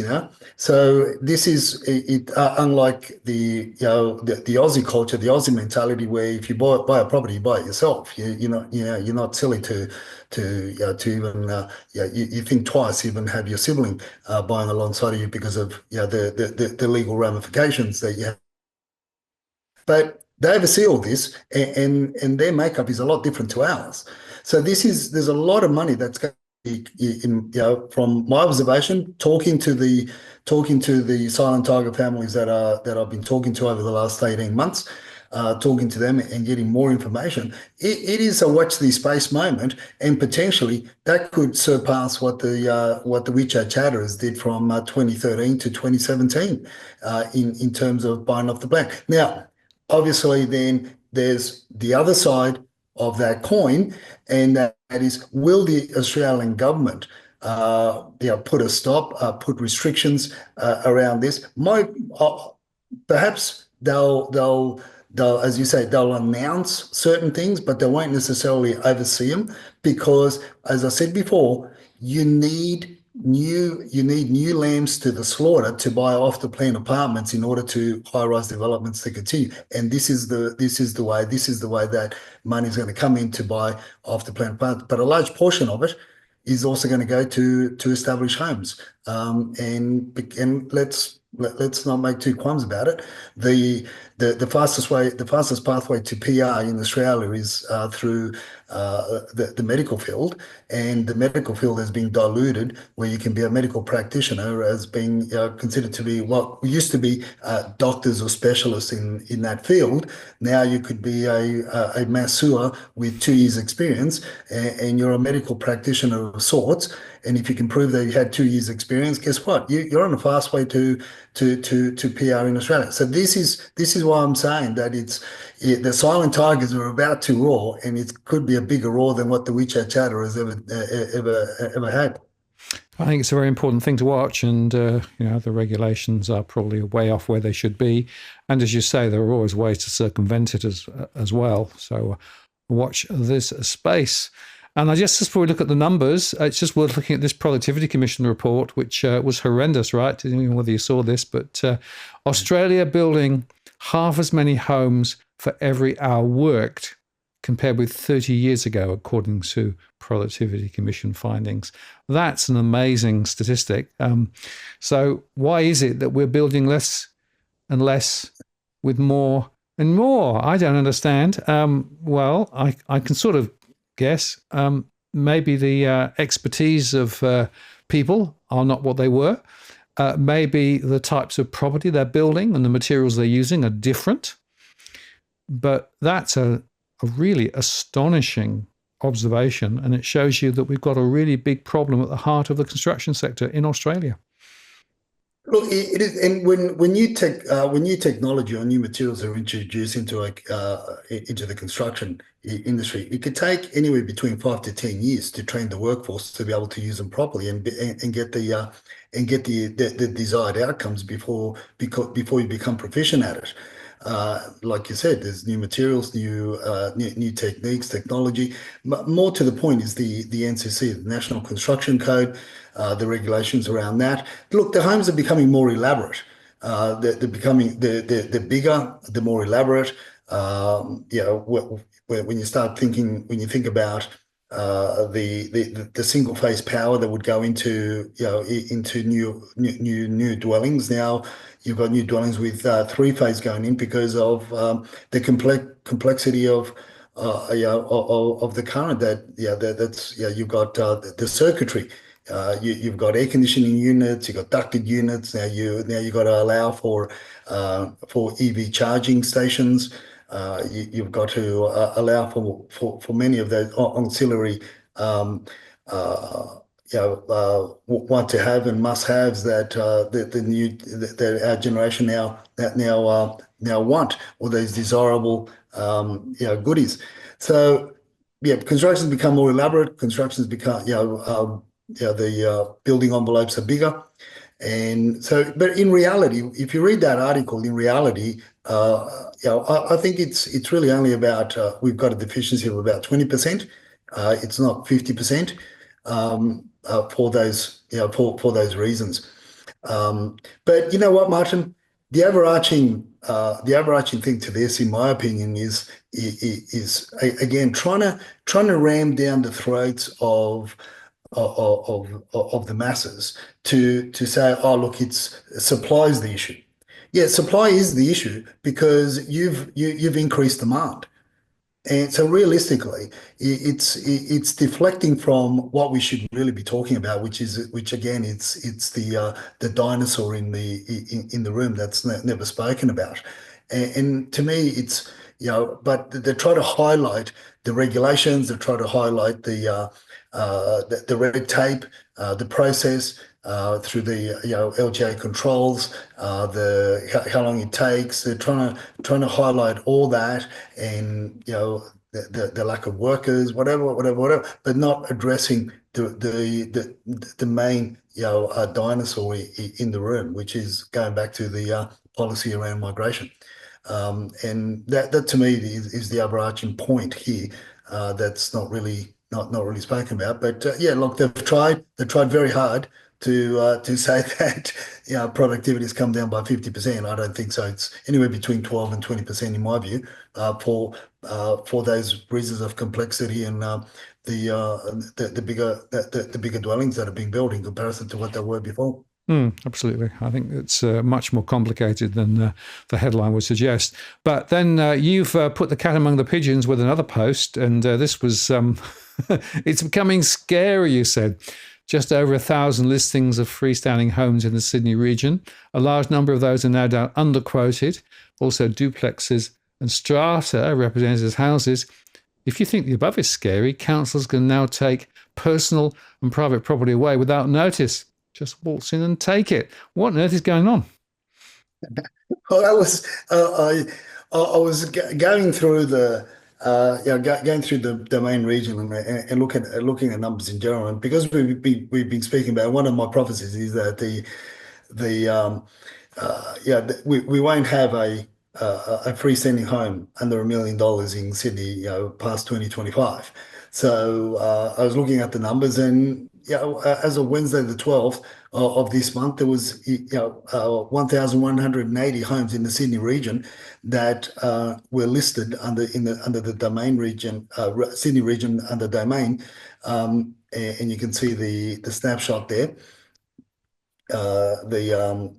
So this is it. Unlike the Aussie culture, the Aussie mentality, where if you buy a property, you buy it yourself. You're not silly to even you think twice, even have your sibling buying alongside of you because of the legal ramifications that you have. But they oversee all this, and their makeup is a lot different to ours. So there's a lot of money that's going to be from my observation, talking to the silent tiger families that I've been talking to over the last 18 months, talking to them and getting more information. It is a watch this space moment, and potentially that could surpass what the WeChat chatters did from 2013 to 2017 in terms of buying off the plan. Now, obviously, then there's the other side of that coin, and that is, will the Australian government put a stop, put restrictions around this? Perhaps they'll, as you say, they'll announce certain things, but they won't necessarily oversee them because, as I said before, you need new lambs to the slaughter to buy off the plan apartments in order to high-rise developments to continue. And this is the way that money is going to come in to buy off the plan apartments. But a large portion of it is also going to go to establish homes. And let's not make two qualms about it. The fastest pathway to PR in Australia is through the medical field, and the medical field has been diluted, where you can be a medical practitioner as being considered to be what used to be doctors or specialists in that field. Now you could be a masseur with 2 years experience, and you're a medical practitioner of sorts. And if you can prove that you had 2 years experience, guess what? You're on a fast way to PR in Australia. So this is why I'm saying that the silent tigers are about to roar, and it could be a bigger roar than what the WeChat chatter has ever had. I think it's a very important thing to watch, and the regulations are probably way off where they should be. And as you say, there are always ways to circumvent it as well. So watch this space. And just before we look at the numbers, it's just worth looking at this Productivity Commission report, which was horrendous, right? I don't know whether you saw this, but Australia building half as many homes for every hour worked compared with 30 years ago, according to Productivity Commission findings. That's an amazing statistic. So why is it that we're building less and less with more and more? I don't understand. Well, I can sort of guess. Maybe the expertise of people are not what they were. Maybe the types of property they're building and the materials they're using are different. But that's a really astonishing observation, and it shows you that we've got a really big problem at the heart of the construction sector in Australia. Look, it is, and when new technology or new materials are introduced into the construction industry, it could take anywhere between 5 to 10 years to train the workforce to be able to use them properly and get the desired outcomes before you become proficient at it. Like you said, there's new materials, new techniques, technology. More to the point is the NCC, the National Construction Code, the regulations around that. Look, the homes are becoming more elaborate. They're becoming they're bigger, they're more elaborate. When you think about the single phase power that would go into new dwellings. Now you've got new dwellings with 3 phase going in because of the complexity of the current you've got the circuitry. You've got air conditioning units, you've got ducted units. Now you've got to allow for EV charging stations. You've got to allow for many of the ancillary want to have and must haves that that our generation now want, all those desirable goodies. So construction's become more elaborate. Construction's become the building envelopes are bigger. And so, but in reality, if you read that article, in reality, I think it's really only about we've got a deficiency of about 20%. It's not 50%. for those, for those reasons. But you know what, Martin? The overarching thing to this, in my opinion, is again trying to ram down the throats of the masses to say, oh look, it's supply is the issue. Yeah, supply is the issue because you've increased demand. And so realistically, it's deflecting from what we should really be talking about, which again, it's the dinosaur in the room that's never spoken about. And to me, it's but they try to highlight the regulations, they try to highlight the red tape, the process. Through the LGA controls, the how long it takes, they're trying to highlight all that, and the lack of workers, whatever, but not addressing the main dinosaur in the room, which is going back to the policy around migration. And that to me is the overarching point here, that's not really spoken about. But yeah, look, they've tried very hard to say that productivity has come down by 50%. I don't think so. It's anywhere between 12 and 20% in my view, for those reasons of complexity and the bigger dwellings that are being built in comparison to what they were before. Absolutely. I think it's much more complicated than the headline would suggest. But then you've put the cat among the pigeons with another post, and this was, it's becoming scary, you said. Just over 1,000 listings of freestanding homes in the Sydney region. A large number of those are no doubt underquoted. Also duplexes and strata represented as houses. If you think the above is scary, councils can now take personal and private property away without notice. Just waltz in and take it. What on earth is going on? Well, that was I was going through going through the domain region and looking at numbers in general, and because we've been speaking about, one of my prophecies is that the we won't have a freestanding home under $1 million in Sydney, past 2025. So I was looking at the numbers, and as of Wednesday the 12th of this month, there was 1,180 homes in the Sydney region that were listed under the domain region, Sydney region under domain, and you can see the snapshot there. The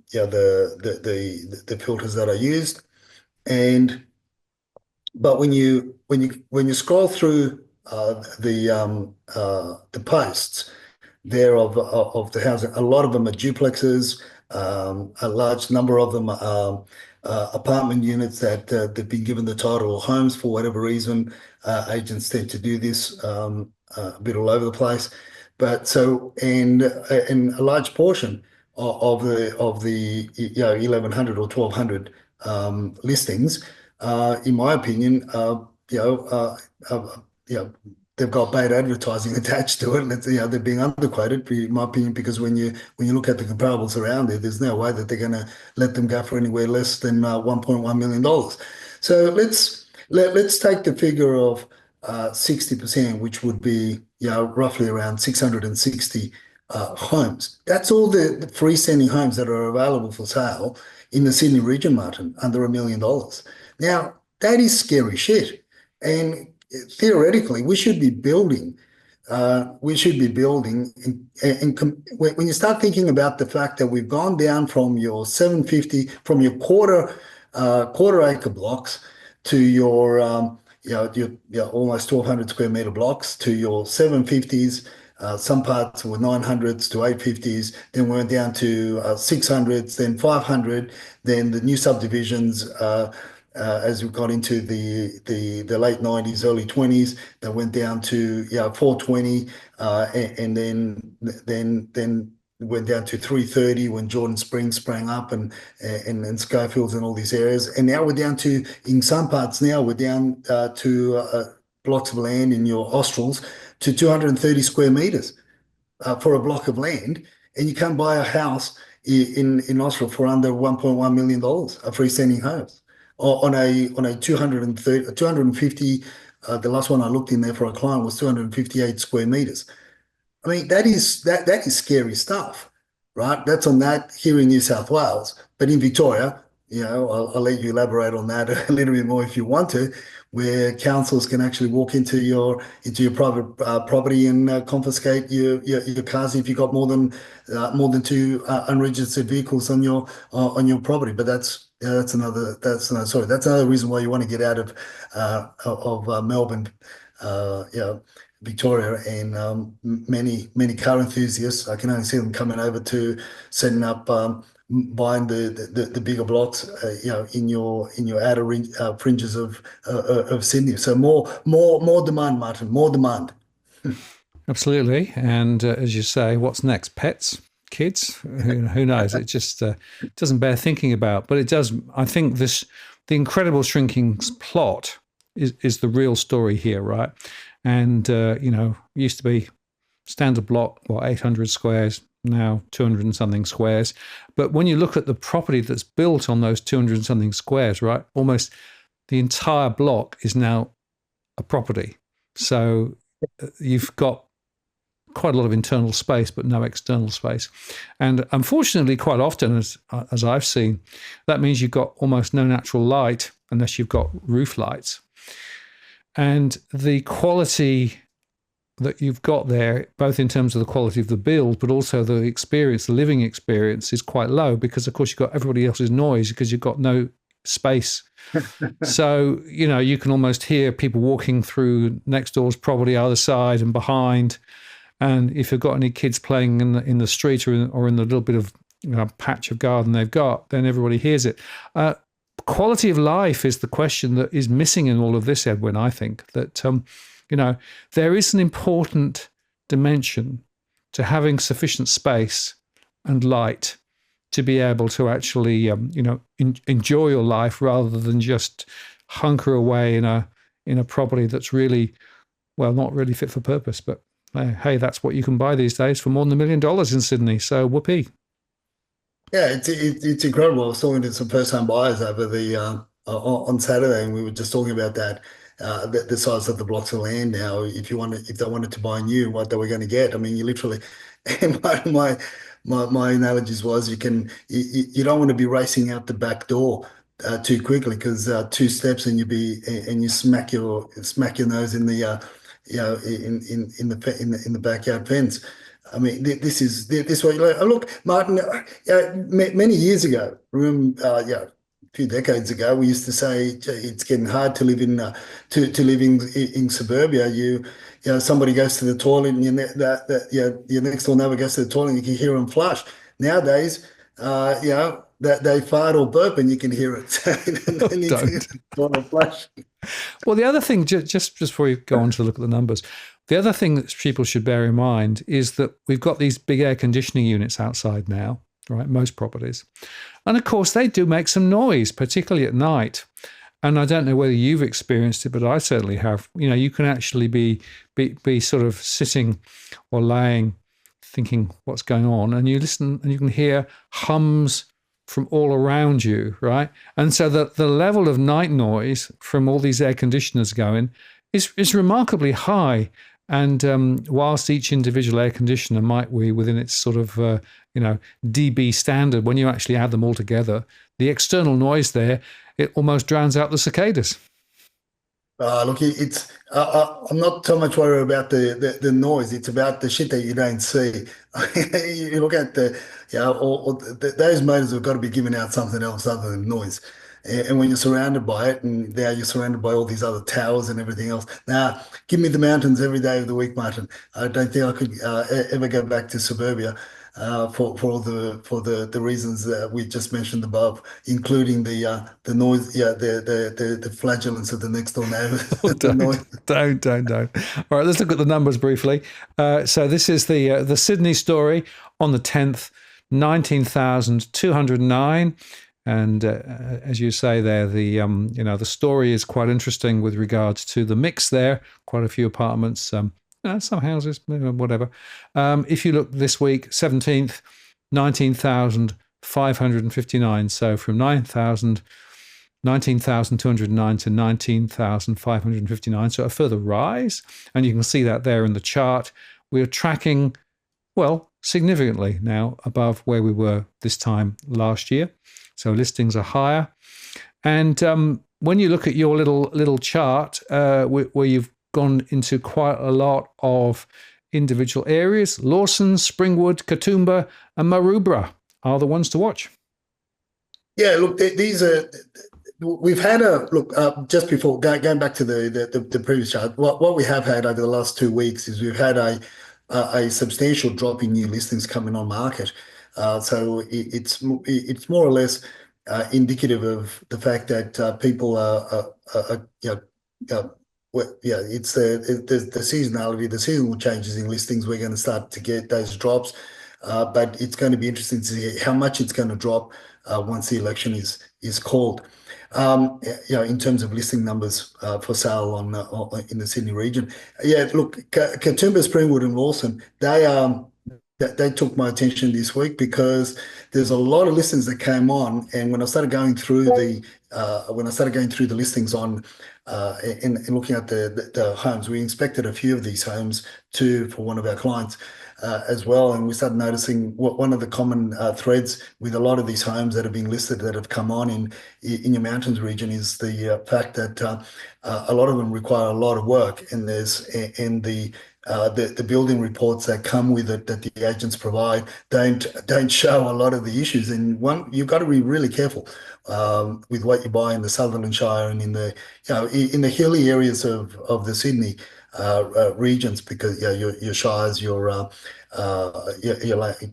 filters that I used, but when you scroll through the posts there of the housing, a lot of them are duplexes. A large number of them are apartment units that they've been given the title of homes for whatever reason. Agents tend to do this a bit all over the place, but so and a large portion of the 1,100 or 1,200 listings, in my opinion, they've got bad advertising attached to it. And they're being underquoted, in my opinion, because when you look at the comparables around there, there's no way that they're going to let them go for anywhere less than $1.1 million. So let's take the figure of 60%, which would be roughly around 660 homes. That's all the freestanding homes that are available for sale in the Sydney region, Martin, under $1 million. Now, that is scary shit. And theoretically, we should be building. When you start thinking about the fact that we've gone down from your 750, from your quarter acre blocks to your almost 1,200 square meter blocks to your 750s. Some parts were 900s to 850s. Then we went down to 600s, then 500. Then the new subdivisions. As we got into the late 90s, early 20s, that went down to 420, and then went down to 330 when Jordan Springs sprang up and Schofields and all these areas. And now we're down to, in some parts now, we're down to blocks of land in your Australs to 230 square meters for a block of land. And you can't buy a house in Austral for under $1.1 million, a freestanding house. On a 250, the last one I looked in there for a client was 258 square meters. I mean, that is scary stuff, right? That's on that here in New South Wales. But in Victoria, I'll let you elaborate on that a little bit more if you want to, where councils can actually walk into your private property and confiscate your cars if you've got more than two unregistered vehicles on your property. But that's another reason why you want to get out of Melbourne. Victoria, and many car enthusiasts. I can only see them coming over to setting up, buying the bigger blocks, in your outer fringes of Sydney. So more demand, Martin, more demand. Absolutely. And as you say, what's next? Pets? Kids? Who knows? It just doesn't bear thinking about. But it does. I think the incredible shrinking plot is the real story here, right? And, used to be standard block, 800 squares, now 200 and something squares. But when you look at the property that's built on those 200 and something squares, right, almost the entire block is now a property. So you've got quite a lot of internal space, but no external space. And unfortunately, quite often, as I've seen, that means you've got almost no natural light unless you've got roof lights. And the quality that you've got there, both in terms of the quality of the build, but also the experience, the living experience, is quite low because, of course, you've got everybody else's noise because you've got no space. So, you can almost hear people walking through next door's property, other side and behind. And if you've got any kids playing in the street or in the little bit of patch of garden they've got, then everybody hears it. Quality of life is the question that is missing in all of this, Edwin. I think that, there is an important dimension to having sufficient space and light to be able to actually, enjoy your life rather than just hunker away in a property that's really, not really fit for purpose. But hey, that's what you can buy these days for more than $1 million in Sydney. So whoopee. Yeah, it's incredible. I was talking to some first-time buyers over on Saturday, and we were just talking about that, the size of the blocks of land now. If they wanted to buy new, what they were going to get. I mean, you literally. And my analogies was you don't want to be racing out the back door too quickly because two steps and you smack your nose in the in the backyard fence. I mean, this way. Look, Martin. Many years ago, a few decades ago, we used to say it's getting hard to live in suburbia. Somebody goes to the toilet and your next door neighbor goes to the toilet and you can hear them flush. Nowadays, they fart or burp and you can hear it. Don't. Flush. Well, the other thing, just before you go on to look at the numbers, the other thing that people should bear in mind is that we've got these big air conditioning units outside now, right? Most properties. And of course, they do make some noise, particularly at night. And I don't know whether you've experienced it, but I certainly have. You can actually be sort of sitting or laying, thinking what's going on, and you listen and you can hear hums from all around you, right? And so the level of night noise from all these air conditioners going is remarkably high. And whilst each individual air conditioner might be within its sort of, dB standard, when you actually add them all together, the external noise there, it almost drowns out the cicadas. Look, I'm not so much worried about the noise. It's about the shit that you don't see. You look at those motors have got to be giving out something else other than noise. And when you're surrounded by it, and now you're surrounded by all these other towers and everything else. Now, give me the mountains every day of the week, Martin. I don't think I could ever go back to suburbia for the reasons that we just mentioned above, including the noise, the flagellance of the next door neighbour. Oh, don't. All right, let's look at the numbers briefly. So this is the Sydney story on the 10th, 19,209. And as you say there, the story is quite interesting with regards to the mix there. Quite a few apartments, some houses, whatever. If you look this week, 17th, 19,559. So from 19,209 to 19,559. So a further rise. And you can see that there in the chart we're tracking, well, significantly now above where we were this time last year. So listings are higher. And when you look at your little chart where you've gone into quite a lot of individual areas, Lawson, Springwood, Katoomba, and Maroubra are the ones to watch. Yeah, look, these are. We've had a look just before going back to the previous chart. What we have had over the last 2 weeks is we've had a substantial drop in new listings coming on market. So it's more or less indicative of the fact that people it's the seasonality, the seasonal changes in listings. We're going to start to get those drops, but it's going to be interesting to see how much it's going to drop once the election is called. In terms of listing numbers for sale in the Sydney region. Yeah, look, Katoomba, Springwood, and Lawson, they took my attention this week because there's a lot of listings that came on, and when I started going through the listings on and looking at the homes, we inspected a few of these homes too for one of our clients. As well, and we started noticing one of the common threads with a lot of these homes that have been listed that have come on in your mountains region is the fact that a lot of them require a lot of work, and the building reports that come with it that the agents provide don't show a lot of the issues. And you've got to be really careful with what you buy in the Sutherland Shire and in the hilly areas of the Sydney regions, because your shires, your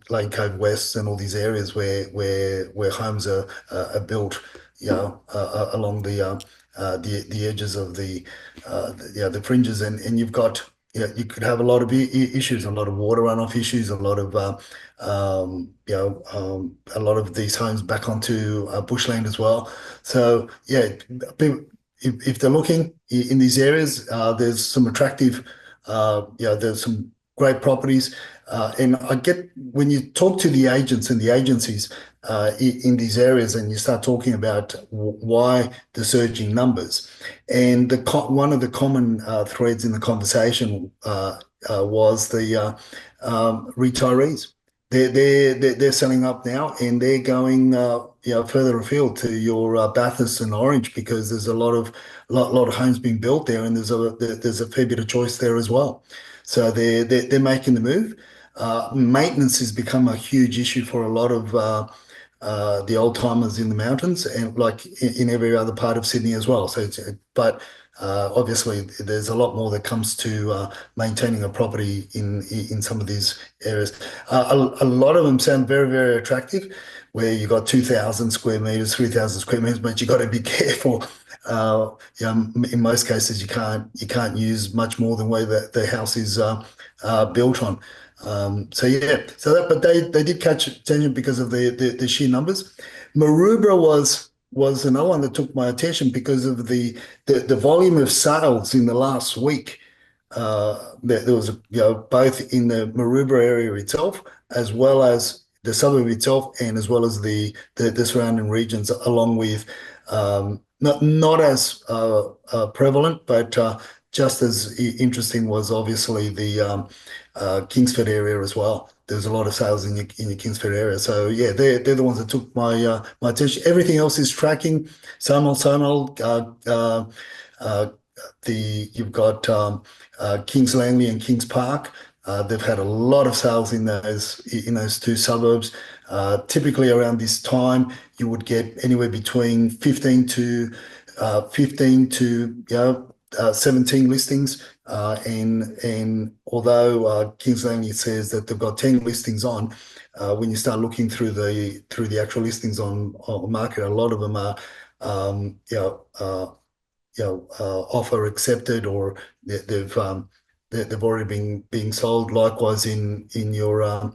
Lane Cove West, and all these areas where homes are built, along the edges of the fringes, and you've got you could have a lot of issues, a lot of water runoff issues, a lot of a lot of these homes back onto bushland as well. So if they're looking in these areas, there's some attractive, there's some great properties. And I get when you talk to the agents and the agencies in these areas, and you start talking about why the surging numbers, and one of the common threads in the conversation was the retirees. They're selling up now, and they're going further afield to your Bathurst and Orange, because there's a lot of homes being built there, and there's a fair bit of choice there as well. So they're making the move. Maintenance has become a huge issue for a lot of the old timers in the mountains, and like in every other part of Sydney as well. So obviously, there's a lot more that comes to maintaining a property in some of these areas. A lot of them sound very, very attractive, where you got 2,000 square meters, 3,000 square meters, but you got to be careful. In most cases, you can't use much more than where the house is built on. But they did catch attention because of the sheer numbers. Maroubra was another one that took my attention because of the volume of sales in the last week. There was both in the Maroubra area itself, as well as the suburb itself, and as well as the surrounding regions, along with not as prevalent, but just as interesting was obviously the Kingsford area as well. There's a lot of sales in your Kingsford area. So yeah, they're the ones that took my attention. Everything else is tracking. Sonal. You've got Kings Langley and Kings Park. They've had a lot of sales in those two suburbs. Typically around this time, you would get anywhere between 15 to 17 listings. And although Kings Langley says that they've got 10 listings on, when you start looking through the actual listings on market, a lot of them are offer accepted, or they've already been being sold. Likewise in your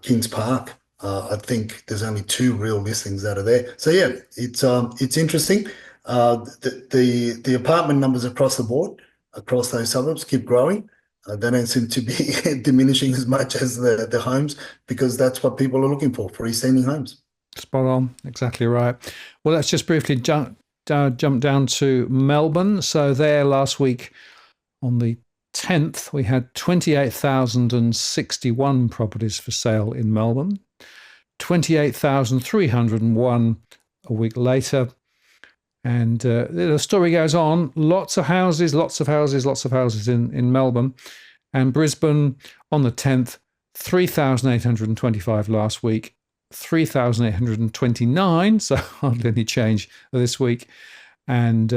Kings Park, I think there's only 2 real listings that are there. So yeah, it's interesting. The apartment numbers across the board, across those suburbs, keep growing. They don't seem to be diminishing as much as the homes, because that's what people are looking for freestanding homes. Spot on, exactly right. Well, let's just briefly jump down to Melbourne. So there last week on the 10th, we had 28,061 properties for sale in Melbourne, 28,301 a week later. And the story goes on. Lots of houses in Melbourne. And Brisbane on the 10th, 3,825 last week, 3,829, so hardly any change this week. And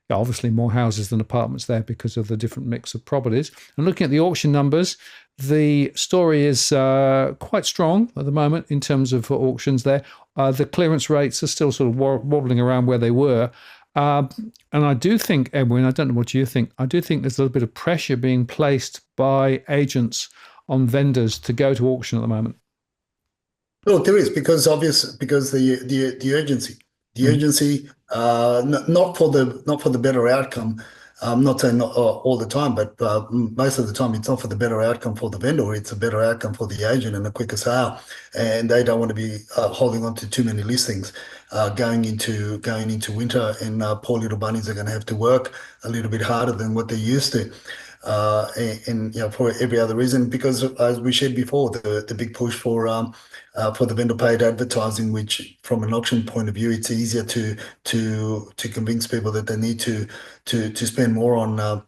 obviously more houses than apartments there because of the different mix of properties. And looking at the auction numbers, the story is quite strong at the moment in terms of auctions there. The clearance rates are still sort of wobbling around where they were. And I do think, Edwin, I don't know what you think, I do think there's a little bit of pressure being placed by agents on vendors to go to auction at the moment. Look, there is because the urgency, not for the better outcome. I'm not saying not all the time, but most of the time it's not for the better outcome for the vendor. It's a better outcome for the agent and a quicker sale. And they don't want to be holding on to too many listings going into winter. And poor little bunnies are going to have to work a little bit harder than what they're used to. And for every other reason, because as we shared before, the big push for the vendor paid advertising, which from an auction point of view, it's easier to convince people that they need to spend more on a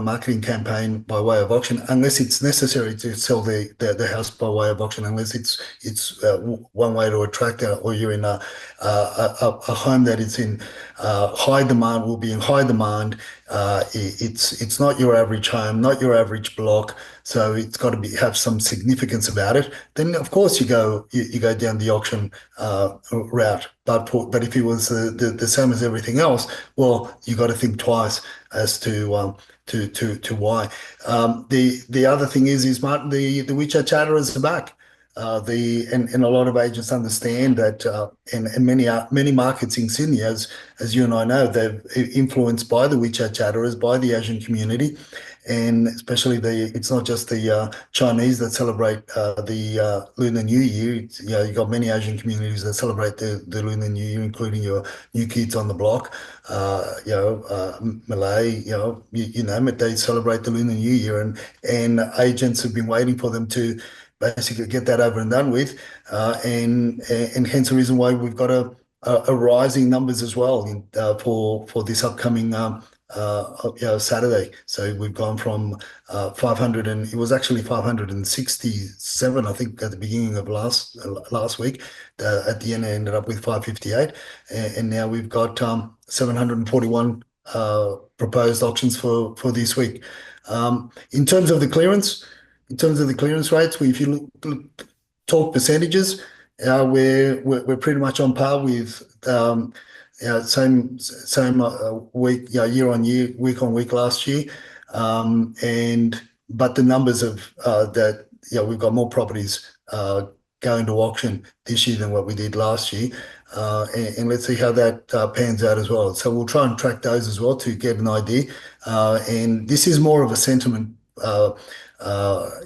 marketing campaign by way of auction, unless it's necessary to sell the house by way of auction, unless it's one way to attract or you're in a home that is in high demand, will be in high demand. It's not your average home, not your average block, so it's got to have some significance about it. Then of course you go down the auction route. But if it was the same as everything else, well, you got to think twice as to why. The other thing is Martin, the WeChat chatterers are back. And a lot of agents understand that, and many markets in Sydney, as you and I know, they're influenced by the WeChat chatterers, by the Asian community, and especially it's not just the Chinese that celebrate the Lunar New Year. You've got many Asian communities that celebrate the Lunar New Year, including your new kids on the block, Malay, you name it, they celebrate the Lunar New Year, and agents have been waiting for them to basically get that over and done with, and hence the reason why we've got a rising numbers as well for this upcoming Saturday. So we've gone from 500, and it was actually 567, I think, at the beginning of last week. At the end, it ended up with 558, and now we've got 741 proposed auctions for this week. In terms of the clearance rates, if you talk percentages, we're pretty much on par with same week, year on year, week on week last year, but the numbers of that, we've got more properties going to auction this year than what we did last year, and let's see how that pans out as well. So we'll try and track those as well to get an idea, and this is more of a sentiment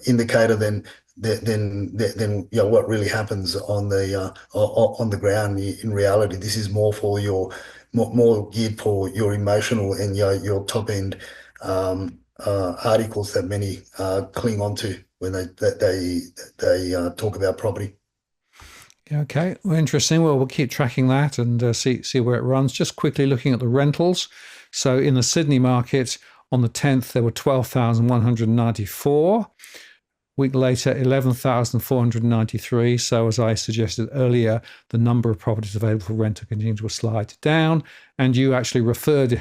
indicator than what really happens on the ground. In reality, this is more for more geared for your emotional and your top end articles that many cling on to when they talk about property. Okay, well, interesting. Well, we'll keep tracking that and see where it runs. Just quickly looking at the rentals. So in the Sydney market on the 10th, there were 12,194. Week later, 11,493. So as I suggested earlier, the number of properties available for rent are continuing to slide down. And you actually referred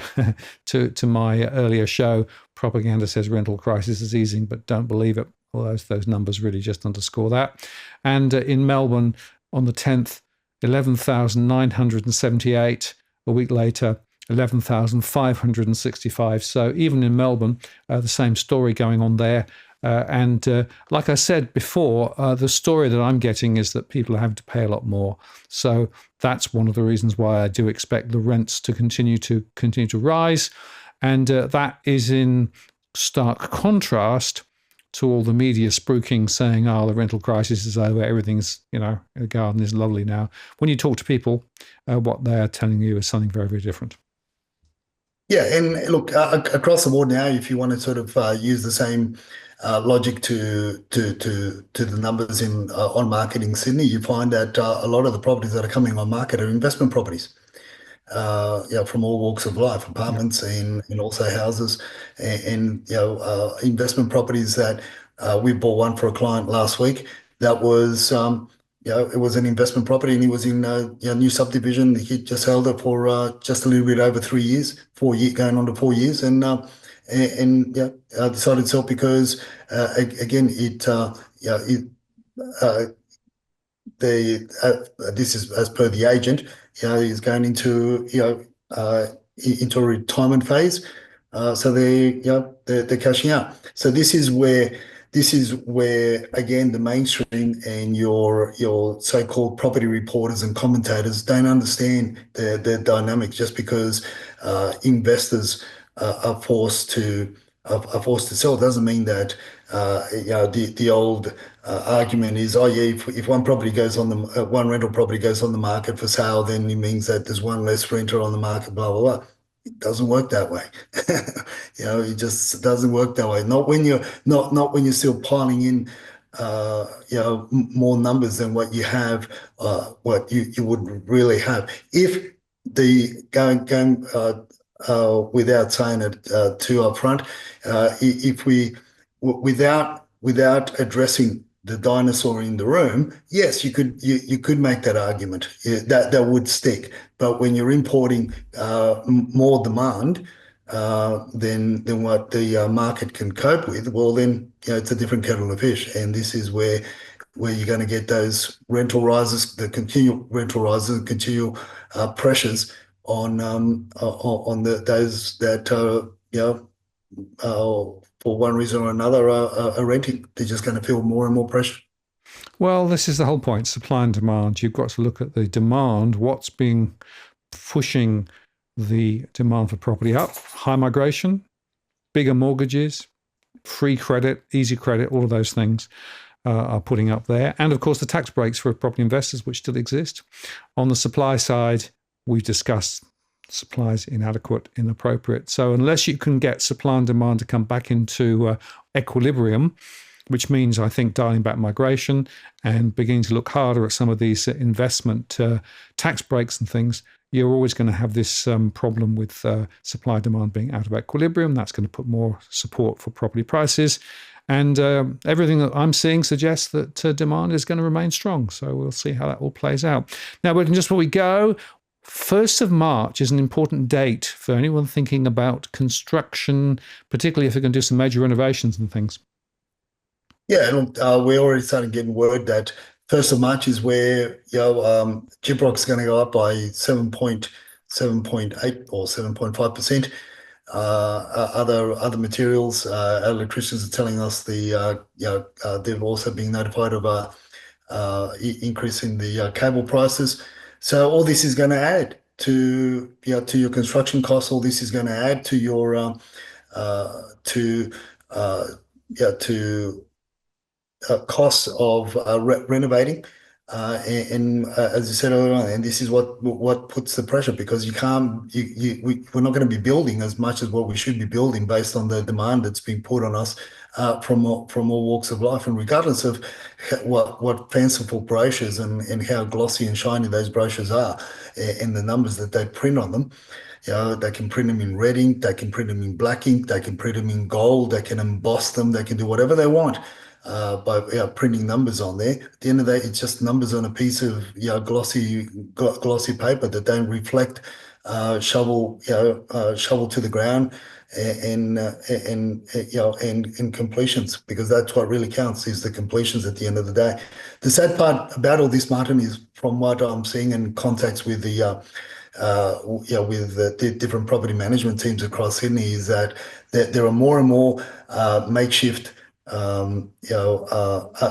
to my earlier show, propaganda says rental crisis is easing, but don't believe it. Well, those numbers really just underscore that. And in Melbourne on the 10th, 11,978. A week later, 11,565. So even in Melbourne, the same story going on there. And like I said before, the story that I'm getting is that people are having to pay a lot more. So that's one of the reasons why I do expect the rents to continue to rise. And that is in stark contrast to all the media spruiking saying, the rental crisis is over, everything's, the garden is lovely now. When you talk to people, what they are telling you is something very, very different. Yeah, and look, across the board now, if you want to sort of use the same logic to the numbers in on market in Sydney, you find that a lot of the properties that are coming on market are investment properties. From all walks of life, Yeah. apartments and also houses, and investment properties that we bought one for a client last week. That was, it was an investment property, and he was in new subdivision. He just held it for just a little bit over 3 years, 4 years, going on to 4 years, and decided to sell because again, uh, this is as per the agent, he's going into into a retirement phase, so they're cashing out. So this is where again the mainstream and your so-called property reporters and commentators don't understand the dynamics. Just because investors are forced to are forced to sell doesn't mean that the old argument is, oh yeah, if one property goes on the one rental property goes on the market for sale, then it means that there's one less renter on the market, blah blah blah. It doesn't work that way. It just doesn't work that way. Not when you're still piling in more numbers than what you have, what you would really have. If the going without saying it too upfront, if we without addressing the dinosaur in the room, yes, you could make that argument. Yeah, that would stick. But when you're importing more demand than what the market can cope with, well, then it's a different kettle of fish. And this is where you're going to get those rental rises, the continual rental rises, and continual pressures on those that for one reason or another are renting. They're just going to feel more and more pressure. Well, this is the whole point, supply and demand. You've got to look at the demand, what's being pushing the demand for property up. High migration, bigger mortgages, free credit, easy credit, all of those things are putting up there. And of course, the tax breaks for property investors, which still exist. On the supply side, we've discussed supply is inadequate, inappropriate. So unless you can get supply and demand to come back into equilibrium, which means, I think, dialing back migration and beginning to look harder at some of these investment tax breaks and things, you're always going to have this problem with supply demand being out of equilibrium. That's going to put more support for property prices. And everything that I'm seeing suggests that demand is going to remain strong. So we'll see how that all plays out. Now, but just before we go, 1st of March is an important date for anyone thinking about construction, particularly if they're going to do some major renovations and things. Yeah, look, we're already starting getting word that 1st of March is where Gyprock's going to go up by 7.8 or 7.5%. Other materials, our electricians are telling us they've also been notified of increase in the cable prices. So all this is going to add to your construction costs. All this is going to add to your to to costs of renovating. As you said earlier on, and this is what puts the pressure, because you can't, we're not going to be building as much as what we should be building based on the demand that's being put on us from all walks of life, and regardless of what fanciful brochures and how glossy and shiny those brochures are, and the numbers that they print on them. They can print them in red ink, they can print them in black ink, they can print them in gold, they can emboss them, they can do whatever they want by printing numbers on there. At the end of the day, it's just numbers on a piece of glossy paper that don't reflect shovel to the ground and completions, because that's what really counts, is the completions at the end of the day. The sad part about all this, Martin, is from what I'm seeing in contacts with with the different property management teams across Sydney, is that there are more and more makeshift,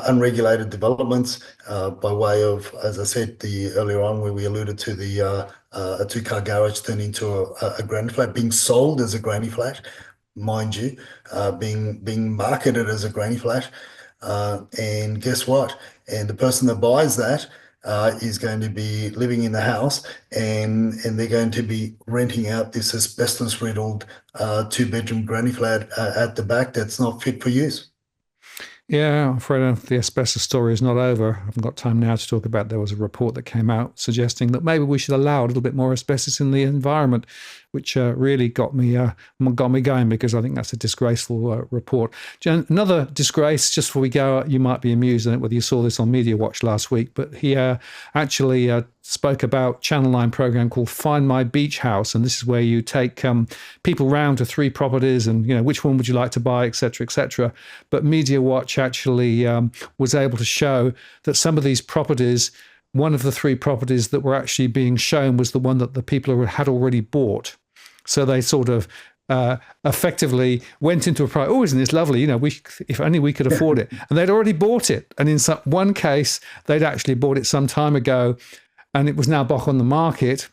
unregulated developments by way of, as I said the earlier on, where we alluded to a two-car garage turned into a granny flat, being sold as a granny flat, mind you, being marketed as a granny flat, and guess what? And the person that buys that is going to be living in the house, and they're going to be renting out this asbestos-riddled two-bedroom granny flat at the back that's not fit for use. Yeah, I'm afraid the asbestos story is not over. I haven't got time now to talk about. There was a report that came out suggesting that maybe we should allow a little bit more asbestos in the environment, which really got me going, because I think that's a disgraceful report. Another disgrace, just before we go, you might be amused at whether you saw this on Media Watch last week, but he actually spoke about Channel 9 program called Find My Beach House, and this is where you take people round to 3 properties, and which one would you like to buy, etc., etc. But Media Watch actually was able to show that some of these properties, one of the 3 properties that were actually being shown was the one that the people had already bought. So they sort of effectively went into a price. Oh, isn't this lovely? If only we could afford it. And they'd already bought it. And in one case, they'd actually bought it some time ago, and it was now back on the market.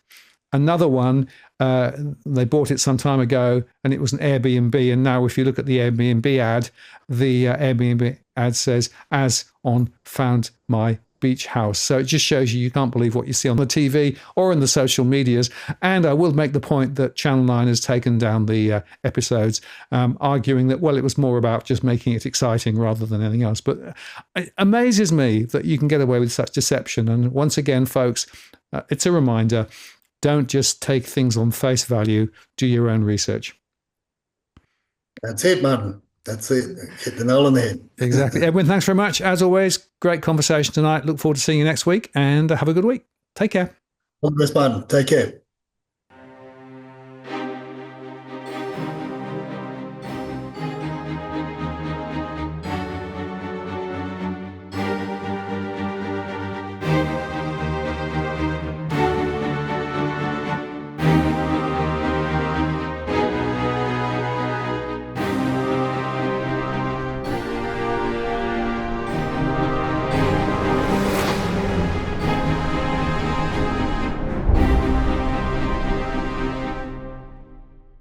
Another one, they bought it some time ago, and it was an Airbnb. And now if you look at the Airbnb ad, the Airbnb ad says, as on Found My Beach House. So it just shows you can't believe what you see on the TV or in the social medias. And I will make the point that Channel 9 has taken down the episodes, arguing that, well, it was more about just making it exciting rather than anything else. But it amazes me that you can get away with such deception. And once again, folks, it's a reminder, don't just take things on face value, do your own research. That's it, Martin. That's it. Hit the nail on the head. Exactly. Edwin, thanks very much. As always, great conversation tonight. Look forward to seeing you next week, and have a good week. Take care. All the best, Martin. Take care.